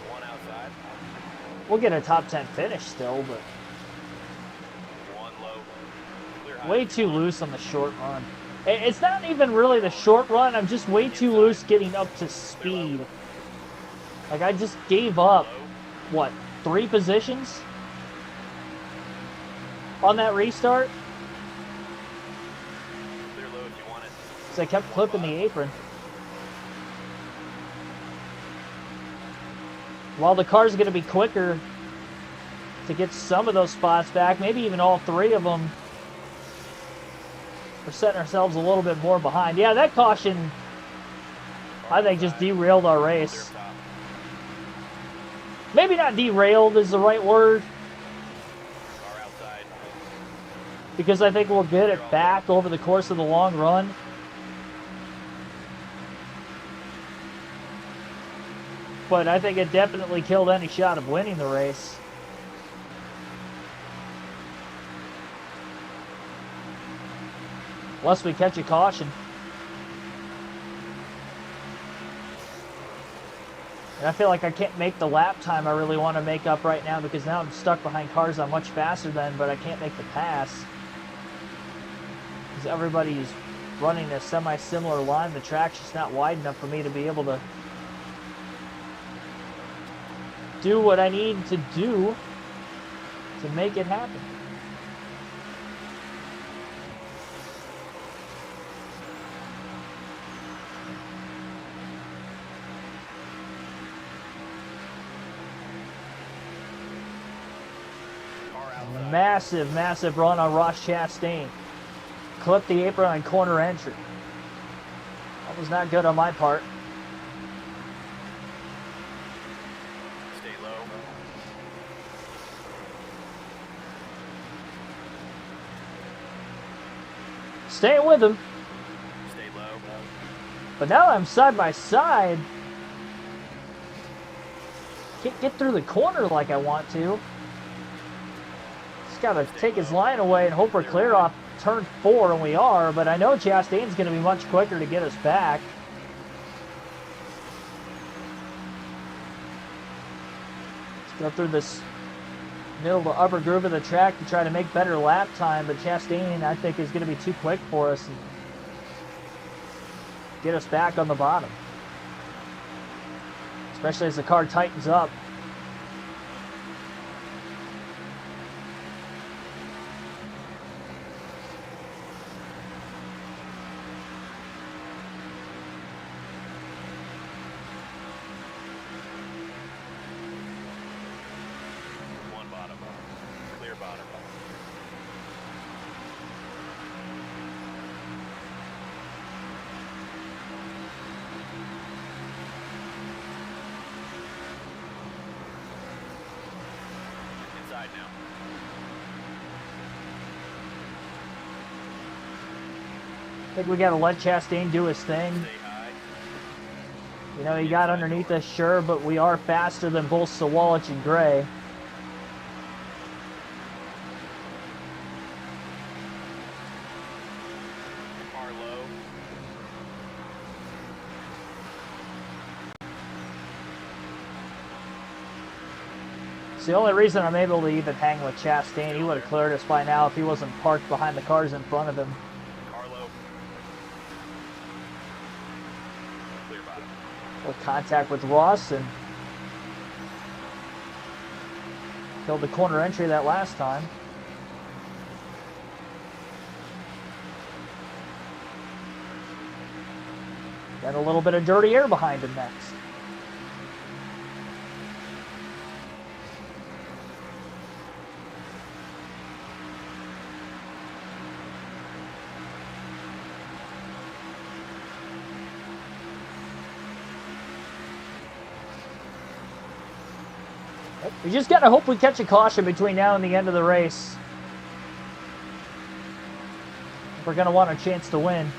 One outside. We'll get a top 10 finish still, but One low. Clear high. way too loose on the short run. It's not even really the short run. I'm just way too loose getting up to speed. Like, I just gave up, what, 3 positions on that restart? Clear low if you want it. So I kept clipping the apron. While the car's going to be quicker to get some of those spots back, maybe even all 3 of them, we're setting ourselves a little bit more behind. Yeah, that caution I think just derailed our race. Maybe not derailed is the right word, Car outside. because I think we'll get it back over the course of the long run. But I think it definitely killed any shot of winning the race. Unless we catch a caution. And I feel like I can't make the lap time I really want to make up right now, because now I'm stuck behind cars I'm much faster than, but I can't make the pass. Because everybody's running a semi-similar line. The track's just not wide enough for me to be able to do what I need to do to make it happen. Massive, massive run on Ross Chastain. Clipped the apron on corner entry. That was not good on my part. Stay low. Staying with him. Stay low. But now I'm side by side. Can't get through the corner like I want to. Just gotta take his line away and hope we're clear off turn 4, and we are, but I know Chastain's gonna be much quicker to get us back. Let's go through this middle to upper groove of the track to try to make better lap time, but Chastain, I think, is gonna be too quick for us and get us back on the bottom. Especially as the car tightens up. Now. I think we got to let Chastain do his thing. Stay high. You know, he got underneath us, sure, but we are faster than both Sawalich and Gray. Car low. It's the only reason I'm able to even hang with Chastain. He would have cleared us by now if he wasn't parked behind the cars in front of him. Car low. Clear bottom. With contact with Ross and killed the corner entry that last time. Got a little bit of dirty air behind him next. We just gotta hope we catch a caution between now and the end of the race. We're gonna want a chance to win.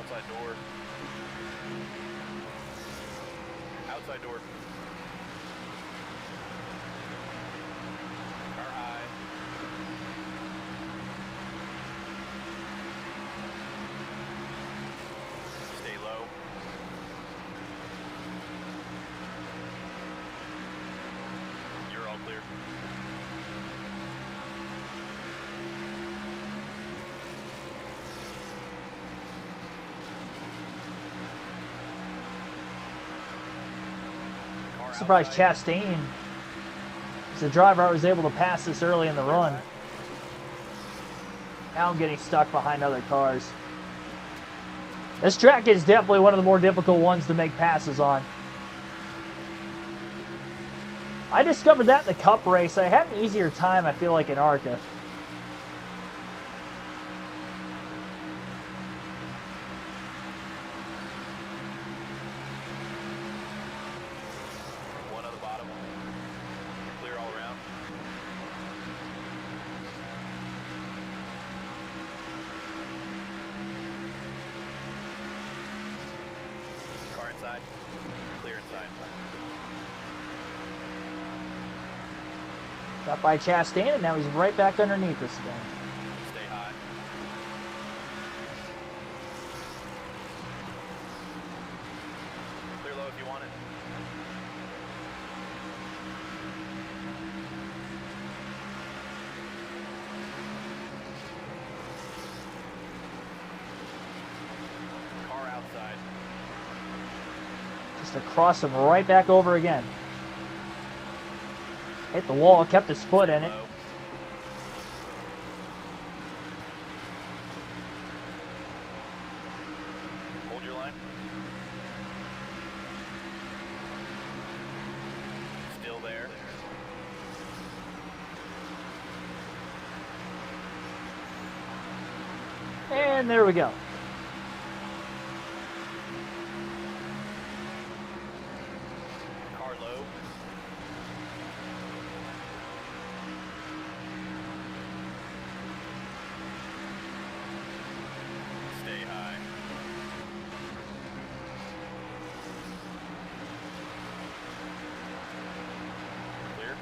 Outside door. Outside door. Car high. Stay low. You're all clear. Surprised Chastain It's the driver I was able to pass this early in the run. Now I'm getting stuck behind other cars. This track is definitely one of the more difficult ones to make passes on. I discovered that in the Cup race. I had an easier time, I feel like, in ARCA. One on the bottom. Clear all around. Car inside. Clear inside. Got by Chastain, and now he's right back underneath us again. Stay high. Clear low if you want it. Car outside. Just to cross him right back over again. Hit the wall, kept his foot in it. Low. Hold your line. Still there. And there we go. Car low. Stay high. Clear.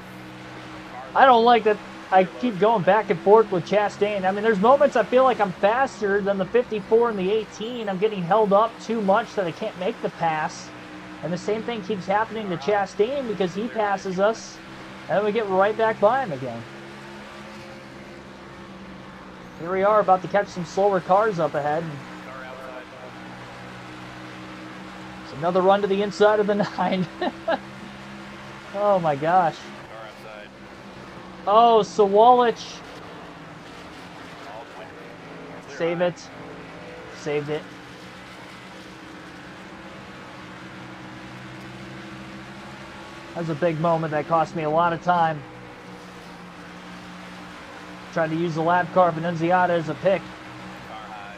I don't like that I keep going back and forth with Chastain. I mean, there's moments I feel like I'm faster than the 54 and the 18. I'm getting held up too much that I can't make the pass. And the same thing keeps happening to Chastain because he passes us, and then we get right back by him again. Here we are about to catch some slower cars up ahead. Car outside. It's another run to the inside of the 9. Oh my gosh. Car outside. Oh, Sawalich. All clear. Clear Save high. it. Saved it. That was a big moment that cost me a lot of time. Tried to use the lap car of Annunziata as a pick. Car high.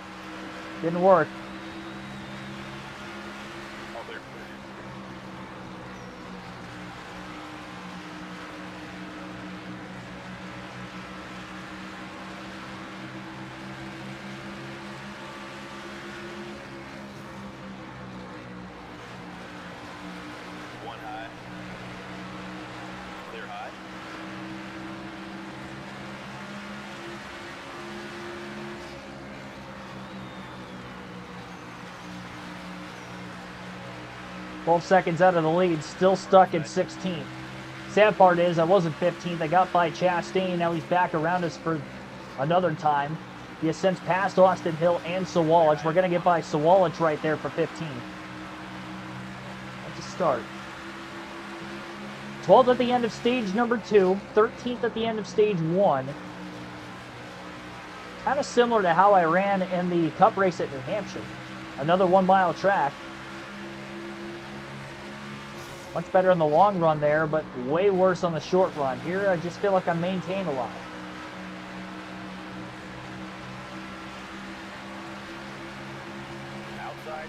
Didn't work. All clear. One high. Clear high. Both seconds out of the lead, still stuck at 16th. Sad part is I wasn't 15th. I got by Chastain. Now he's back around us for another time. He has since passed Austin Hill and Sawalich. We're going to get by Sawalich right there for 15th. That's a start. 12th at the end of stage number 2. 13th at the end of stage 1. Kind of similar to how I ran in the Cup race at New Hampshire. Another 1 mile track. Much better in the long run there, but way worse on the short run. Here, I just feel like I'm maintained a lot. Outside.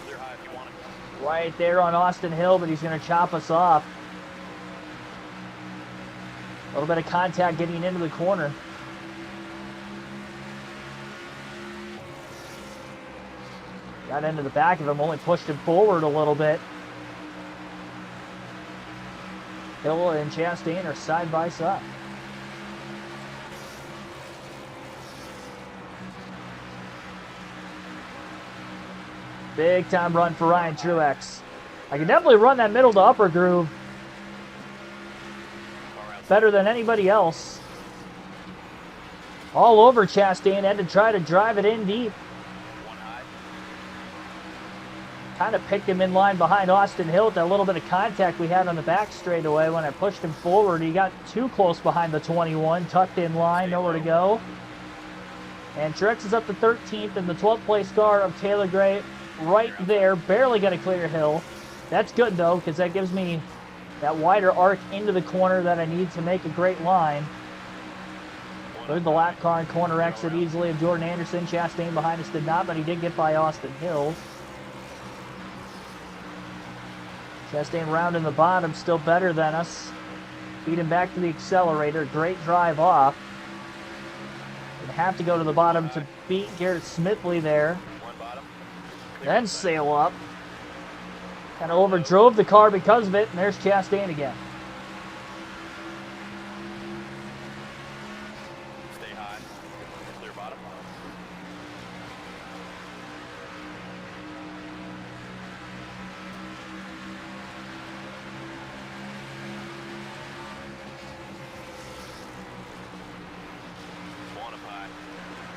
Clear high if you want it. Right there on Austin Hill, but he's going to chop us off. A little bit of contact getting into the corner. Got into the back of him, only pushed him forward a little bit. Hill and Chastain are side by side. Big time run for Ryan Truex. I can definitely run that middle to upper groove Car outside. better than anybody else. All over Chastain, had to try to drive it in deep. One high. kind of picked him in line behind Austin Hill with that little bit of contact we had on the back straightaway when I pushed him forward. He got too close behind the 21, tucked in line, nowhere to go. And Truex is up to 13th in the 12th place car of Taylor Gray right there. Barely going to clear Hill. That's good, though, because that gives me that wider arc into the corner that I need to make a great line. Cleared the lap car and corner exit easily of Jordan Anderson. Chastain behind us did not, but he did get by Austin Hill. Chastain round in the bottom, still better than us. Beat him back to the accelerator. Great drive off. Would have to go to the bottom to beat Garrett Smithley there. Then sail up. Kind of overdrove the car because of it, and there's Chastain again. Stay high. Clear bottom. One up high.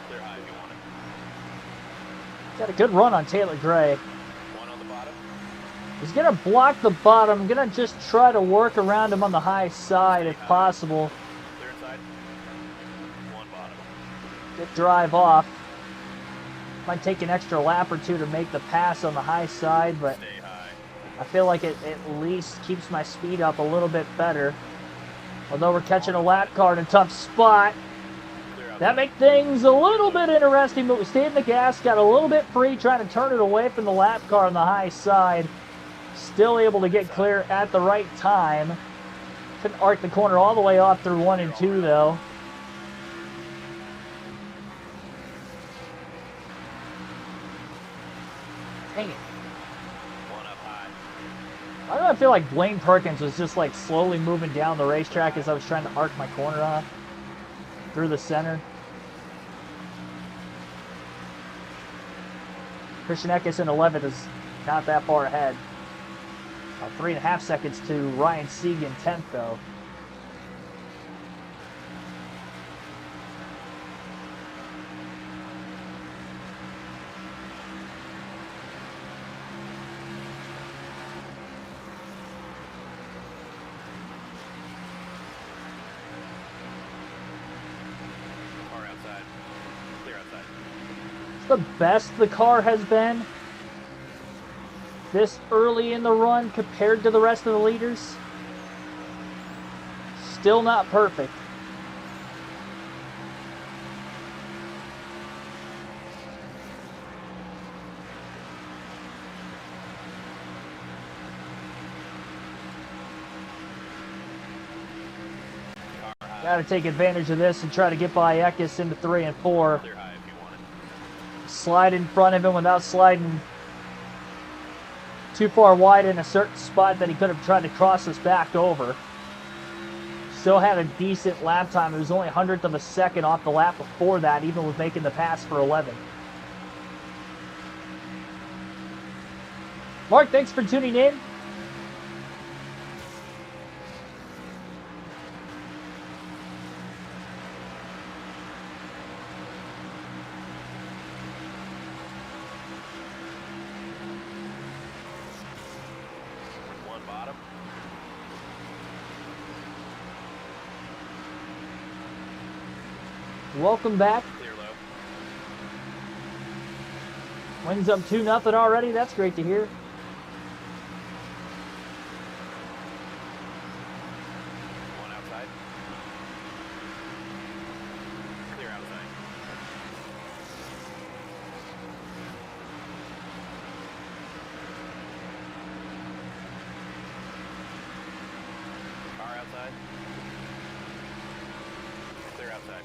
Clear high if you want it. Got a good run on Taylor Gray. One on the bottom. He's going to block the bottom. I'm going to just try to work around him on the high side if possible. Clear inside. One bottom. Good drive off. Might take an extra lap or two to make the pass on the high side, but Stay high. I feel like it at least keeps my speed up a little bit better. Although we're catching a lap car in a tough spot. Clear out. That makes things a little bit interesting, but we stayed in the gas, got a little bit free, trying to turn it away from the lap car on the high side. Still able to get clear at the right time. Couldn't arc the corner all the way off through 1 and 2, though. Dang it. One up high. Why do I feel like Blaine Perkins was just like slowly moving down the racetrack as I was trying to arc my corner off through the center? Christian Eckes in 11th is not that far ahead. 3.5 seconds to Ryan Sieg in 10th, though. Car outside. Clear outside. It's the best the car has been this early in the run compared to the rest of the leaders. Still not perfect. Car high. Got to take advantage of this and try to get by Eckes into 3 and 4. Clear high if you want it. Slide in front of him without sliding too far wide in a certain spot that he could have tried to cross us back over. Still had a decent lap time. It was only 100th of a second off the lap before that, even with making the pass for 11. Mark, thanks for tuning in. One bottom. Welcome back. Clear low. Wins up 2-0 already. That's great to hear. One outside. Clear outside. Car outside. Clear outside.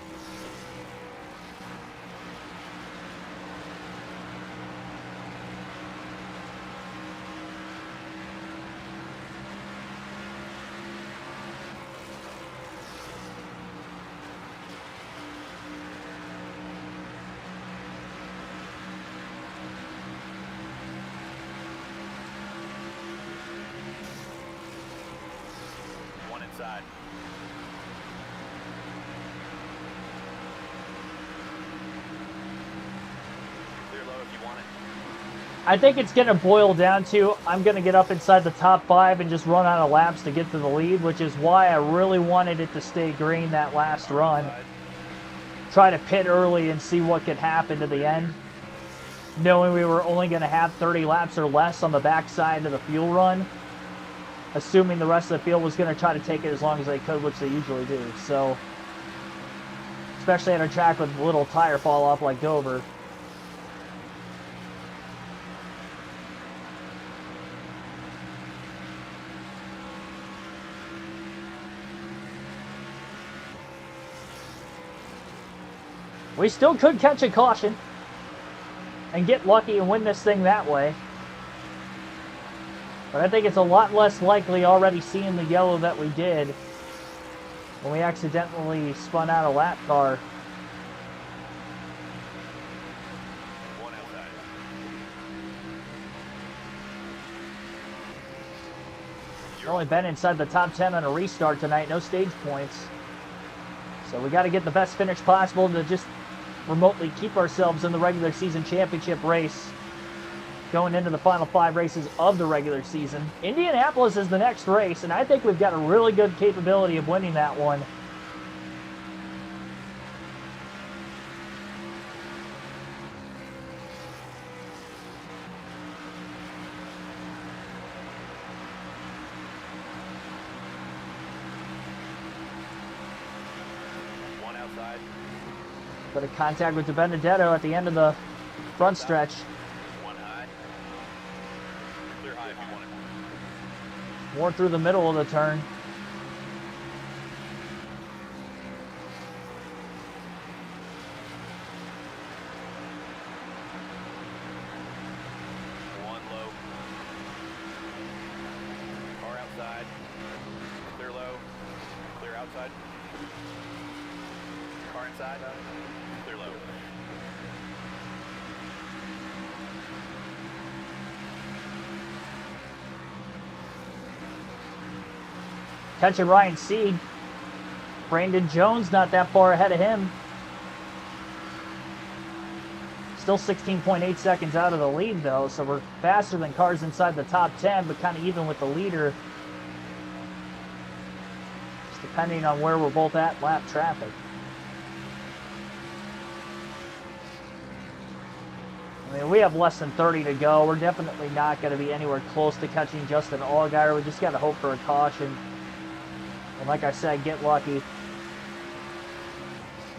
One inside. Clear low if you want it. I think it's going to boil down to I'm going to get up inside the top 5 and just run out of laps to get to the lead, which is why I really wanted it to stay green that last run. Try to pit early and see what could happen to the end, knowing we were only going to have 30 laps or less on the backside of the fuel run, assuming the rest of the field was going to try to take it as long as they could, which they usually do. So, especially at a track with little tire fall off like Dover. We still could catch a caution and get lucky and win this thing that way. But I think it's a lot less likely already seeing the yellow that we did when we accidentally spun out a lap car. One outside. We've only been inside the top 10 on a restart tonight, no stage points. So we got to get the best finish possible to just remotely keep ourselves in the regular season championship race going into the final 5 races of the regular season. Indianapolis is the next race, and I think we've got a really good capability of winning that one. One outside. Bit of contact with DiBenedetto at the end of the front stretch. One high. Clear high if you want it. More through the middle of the turn. One low. Car outside. Clear low. Clear outside. Car inside. Clear low. Catching Ryan Seed. Brandon Jones not that far ahead of him. Still 16.8 seconds out of the lead though, so we're faster than cars inside the top 10, but kind of even with the leader. Just depending on where we're both at lap traffic. I mean, we have less than 30 to go. We're definitely not going to be anywhere close to catching Justin Allgaier. We just got to hope for a caution. And like I said, get lucky.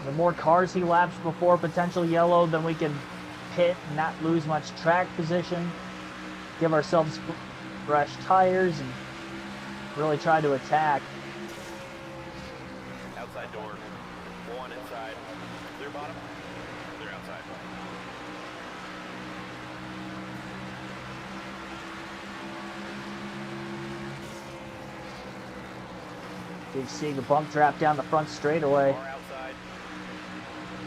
The more cars he laps before potential yellow, then we can pit and not lose much track position. Give ourselves fresh tires and really try to attack. Outside door. One inside. Clear bottom. Clear outside. Keep seeing the bump trap down the front straightaway. Car outside.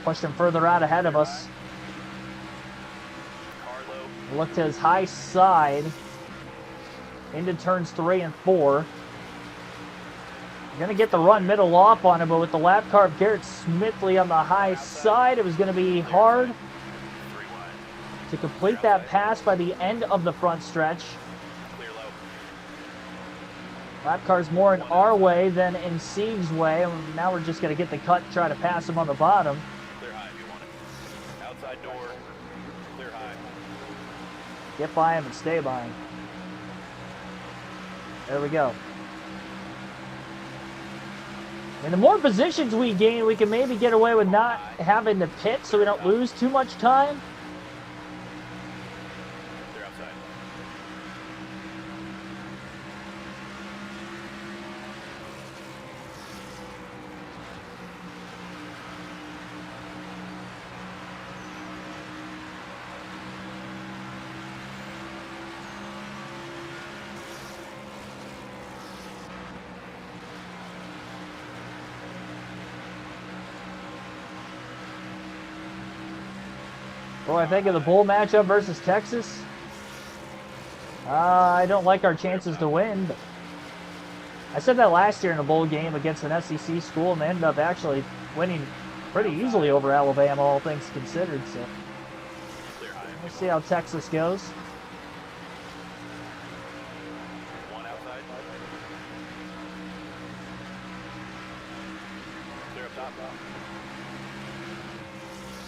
Pushed him further out ahead of us. Car low. Look to his high side into turns 3 and 4. Going to get the run middle off on him, but with the lap car of Garrett Smithley on the high side, it was going to be hard 3 wide. to complete that pass by the end of the front stretch. Clear low. Lap car's more in our way than in Sieg's way. Now we're just going to get the cut and try to pass him on the bottom. Clear high if you want it. Outside door. Clear high. Get by him and stay by him. There we go. And the more positions we gain, we can maybe get away with not having to pit so we don't lose too much time. Clear outside. What do I think of the bowl matchup versus Texas? I don't like our chances to win, but I said that last year in a bowl game against an SEC school, and they ended up actually winning pretty easily over Alabama, all things considered. So Clear high. we'll see how Texas goes.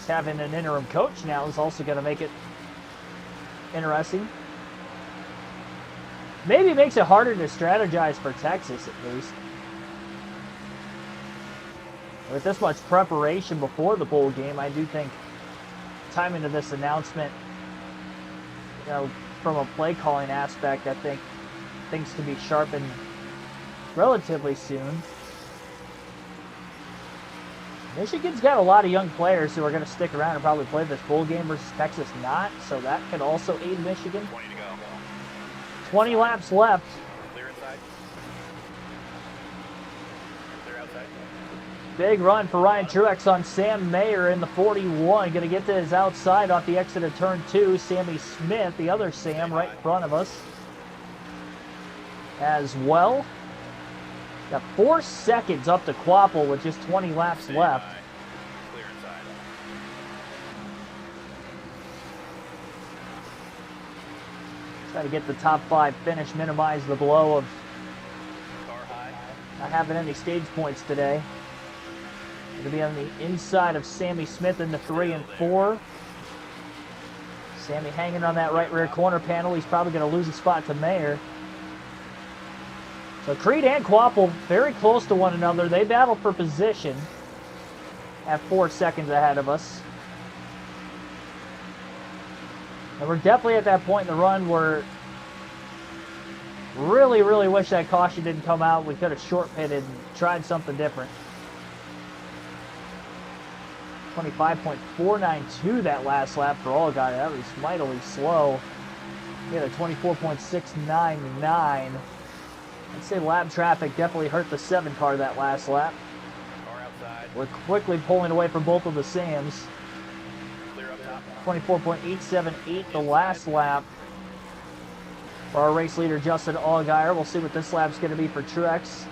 having an interim coach now is also going to make it interesting. Maybe makes it harder to strategize for Texas, at least. With this much preparation before the bowl game, I do think timing of this announcement, you know, from a play calling aspect, I think things can be sharpened relatively soon. Michigan's got a lot of young players who are going to stick around and probably play this bowl game versus Texas not, so that could also aid Michigan. 20 to go. 20 laps left. Clear inside. Clear outside. Big run for Ryan Truex on Sam Mayer in the 41. Going to get to his outside off the exit of turn 2. Sammy Smith, the other Sam, right in front of us as well. Got 4 seconds up to Quapple with just 20 laps left. Clear inside. Try to get the top 5 finish, minimize the blow of Car high. not having any stage points today. Going to be on the inside of Sammy Smith in the 3 and 4. Sammy hanging on that right rear corner panel. He's probably going to lose a spot to Mayer. So Creed and Quapple very close to one another. They battle for position at 4 seconds ahead of us. And we're definitely at that point in the run where really, really wish that caution didn't come out. We could have short pitted and tried something different. 25.492 that last lap for Allgaier. That was mightily slow. We had a 24.699. I'd say lap traffic definitely hurt the 7 car that last lap. Car outside. We're quickly pulling away from both of the Sams. Clear up top. 24.878 the last lap for our race leader Justin Allgaier. We'll see what this lap's going to be for Truex.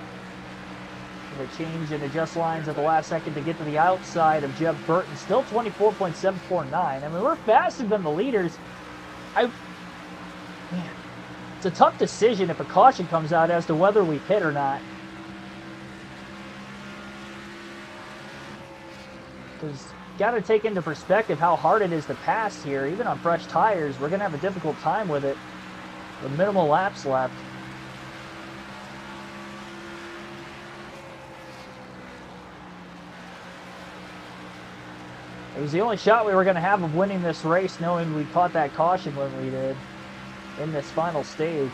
Going to change and adjust lines at the last second to get to the outside of Jeff Burton. Still 24.749. I mean, we're faster than the leaders. Man, it's a tough decision if a caution comes out as to whether we pit or not. Because got to take into perspective how hard it is to pass here. Even on fresh tires, we're going to have a difficult time with it with minimal laps left. It was the only shot we were going to have of winning this race, knowing we caught that caution when we did in this final stage.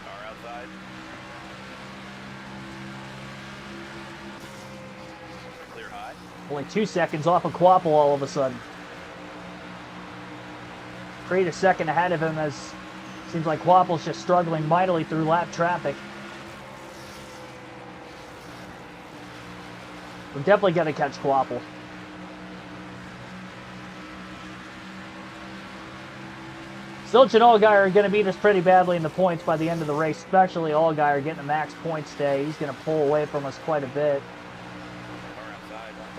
Car outside. Clear high. Only 2 seconds off of Quapple all of a sudden. Creed a second ahead of him as seems like Quapple's just struggling mightily through lap traffic. We're definitely going to catch Quapple. Silch and Allgaier are going to beat us pretty badly in the points by the end of the race, especially Allgaier getting a max points day. He's going to pull away from us quite a bit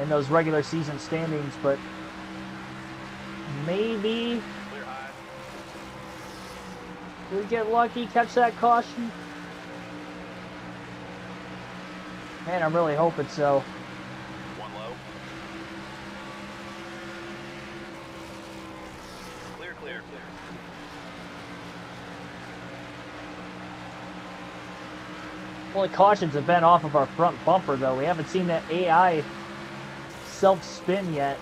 in those regular season standings, but maybe Clear high. we get lucky, catch that caution. Man, I'm really hoping so. One low. Clear, clear. Only cautions have been off of our front bumper, though. We haven't seen that AI self-spin yet.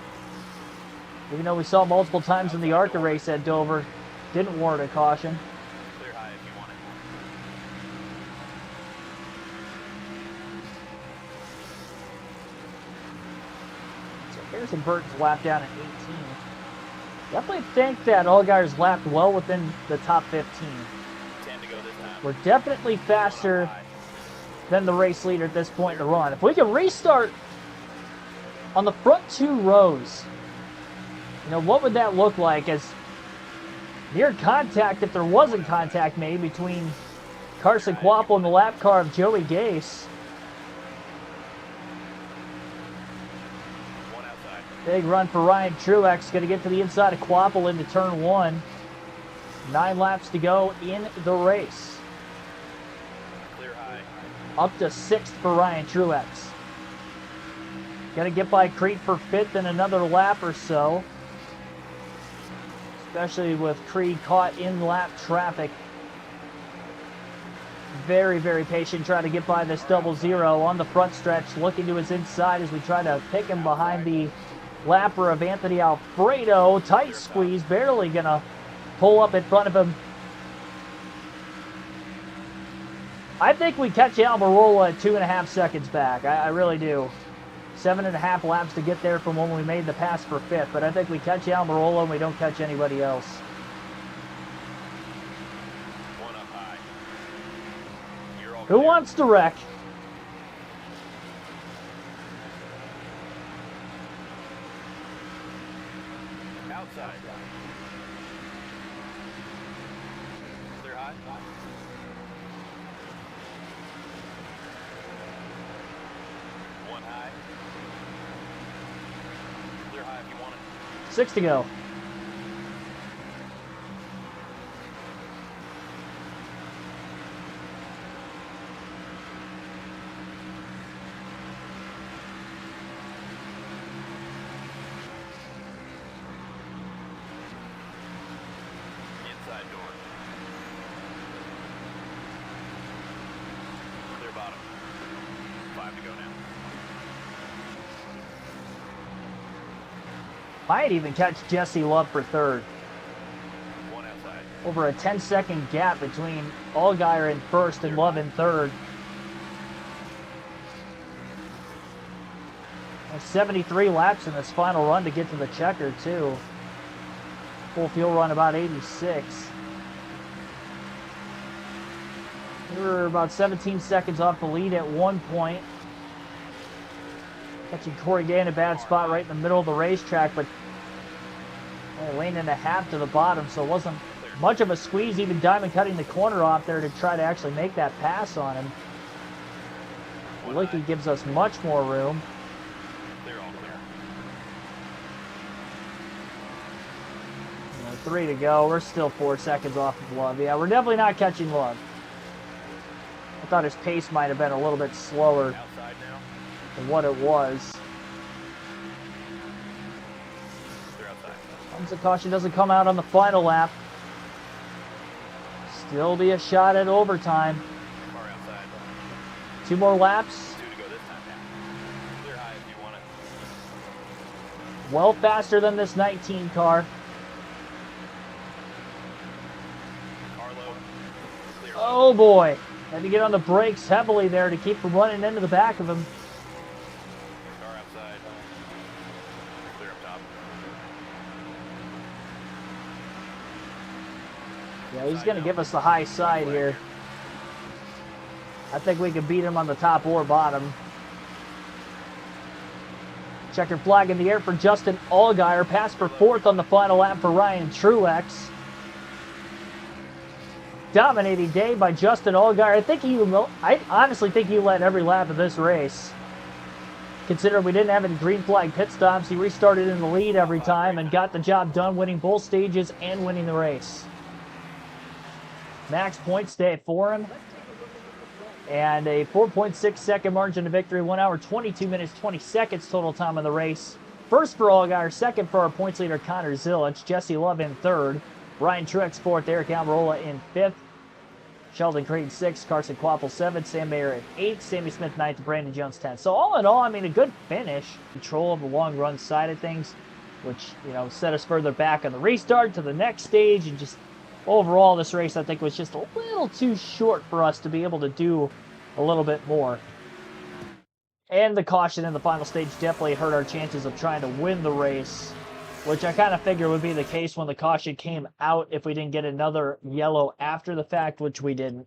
Even though we saw multiple times in the ARCA race at Dover, didn't warrant a caution. Clear high if you want it. So Harrison Burton's lap down at 18. Definitely think that Allgaier's lapped well within the top 15. 10 to go this time. We're definitely faster than the race leader at this point in the run. If we can restart on the front 2 rows, you know, what would that look like as near contact, if there wasn't contact made between Carson Quapple in the lap car of Joey Gase. One outside. Big run for Ryan Truex. Going to get to the inside of Quapple into turn 1. 9 laps to go in the race. Clear high. Up to 6th for Ryan Truex. Going to get by Creed for 5th in another lap or so. Especially with Creed caught in lap traffic. Very, very patient trying to get by this double zero on the front stretch. Looking to his inside as we try to pick him behind the lapper of Anthony Alfredo. Tight squeeze, barely going to pull up in front of him. I think we catch Almirola at 2.5 seconds back. I really do. 7.5 laps to get there from when we made the pass for 5th. But I think we catch Almirola and we don't catch anybody else. One up high. You're all Who clear. wants to wreck? Outside. Clear high. One high. Clear high if you want it. 6 to go. Inside door. Clear bottom. 5 to go now. Might even catch Jesse Love for 3rd. One outside. Over a 10-second gap between Allgaier in 1st and Love in 3rd. 73 laps in this final run to get to the checker, too. Full fuel run about 86. We were about 17 seconds off the lead at one point. Catching Corey Day in a bad spot right in the middle of the racetrack, but a lane and a half to the bottom, so it wasn't much of a squeeze. Even Diamond cutting the corner off there to try to actually make that pass on him. Licky gives us much more room. Clear, all clear. 3 to go. We're still 4 seconds off of Love. Yeah, we're definitely not catching Love. I thought his pace might have been a little bit slower Outside now. than what it was. Clear outside. Comes the caution, doesn't come out on the final lap. Still be a shot at overtime. Car outside. 2 more laps. 2 to go this time now. Clear high if you want it. Well faster than this 19 car. Car low. Clear. Oh boy. Had to get on the brakes heavily there to keep from running into the back of him. Car outside. Clear up top. Yeah, he's going to give us the high side here. I think we can beat him on the top or bottom. Checkered flag in the air for Justin Allgaier. Pass for 4th on the final lap for Ryan Truex. Dominating day by Justin Allgaier. I honestly think he led every lap of this race. Considering we didn't have any green flag pit stops, he restarted in the lead every time and got the job done, winning both stages and winning the race. Max points stay for him. And a 4.6 second margin of victory, 1 hour, 22 minutes, 20 seconds total time of the race. First for Allgaier, second for our points leader Connor Zilic, Jesse Love in 3rd, Ryan Truex 4th, Eric Almirola in 5th, Sheldon Creed 6th, Carson Quapple 7th, Sam Mayer at 8th, Sammy Smith 9th, Brandon Jones 10th. So all in all, I mean, a good finish. Control of the long run side of things, which, you know, set us further back on the restart to the next stage, and just overall this race I think was just a little too short for us to be able to do a little bit more. And the caution in the final stage definitely hurt our chances of trying to win the race, which I kind of figured would be the case when the caution came out if we didn't get another yellow after the fact, which we didn't.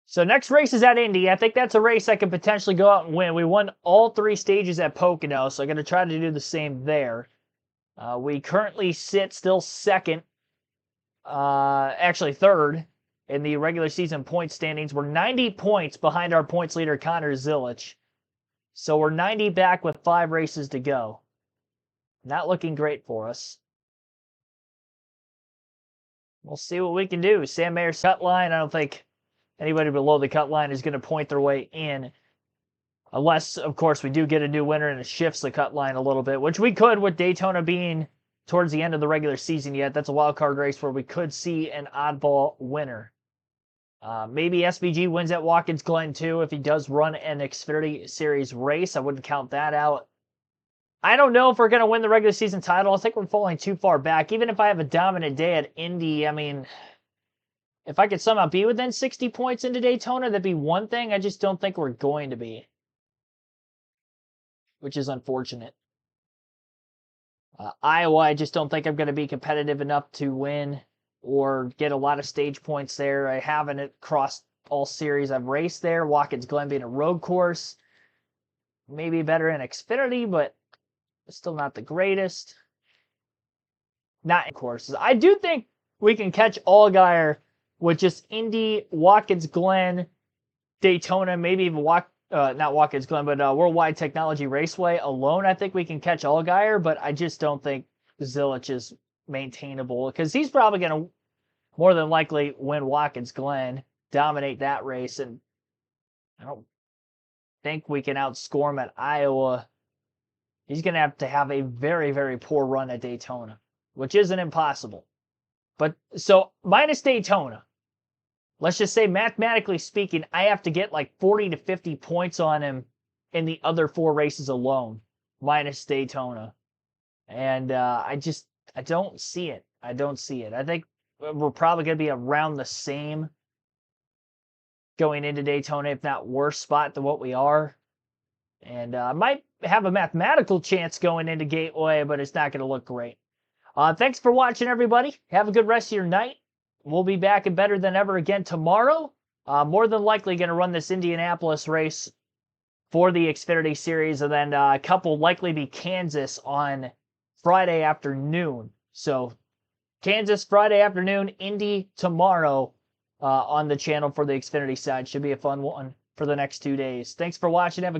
So next race is at Indy. I think that's a race I could potentially go out and win. We won all 3 stages at Pocono, so I'm going to try to do the same there. We currently sit still 2nd actually third in the regular season point standings. We're 90 points behind our points leader, Connor Zilich. So we're 90 back with 5 races to go. Not looking great for us. We'll see what we can do. Sam Mayer's cut line. I don't think anybody below the cut line is going to point their way in. Unless, of course, we do get a new winner and it shifts the cut line a little bit, which we could with Daytona being towards the end of the regular season yet. That's a wild card race where we could see an oddball winner. Maybe SVG wins at Watkins Glen too if he does run an Xfinity Series race. I wouldn't count that out. I don't know if we're going to win the regular season title. I think we're falling too far back. Even if I have a dominant day at Indy, I mean, if I could somehow be within 60 points into Daytona, that'd be one thing. I just don't think we're going to be, which is unfortunate. Iowa, I just don't think I'm going to be competitive enough to win or get a lot of stage points there. I haven't crossed all series I've raced there. Watkins Glen being a road course. Maybe better in Xfinity, but still not the greatest. Not in courses. I do think we can catch Allgaier with just Indy, Watkins Glen, Daytona, maybe even not Watkins Glen, but Worldwide Technology Raceway alone. I think we can catch Allgaier, but I just don't think Zilich is maintainable because he's probably going to more than likely win Watkins Glen, dominate that race, and I don't think we can outscore him at Iowa. He's going to have a very, very poor run at Daytona, which isn't impossible. But so minus Daytona, let's just say mathematically speaking, I have to get like 40 to 50 points on him in the other 4 races alone, minus Daytona. And I don't see it. I don't see it. I think we're probably going to be around the same going into Daytona, if not worse spot than what we are. And might have a mathematical chance going into Gateway, but it's not going to look great. Thanks for watching, everybody. Have a good rest of your night. We'll be back and better than ever again tomorrow. More than likely going to run this Indianapolis race for the Xfinity Series, and then a couple likely be Kansas on Friday afternoon. So Kansas Friday afternoon, Indy tomorrow on the channel for the Xfinity side. Should be a fun one for the next 2 days. Thanks for watching. Have a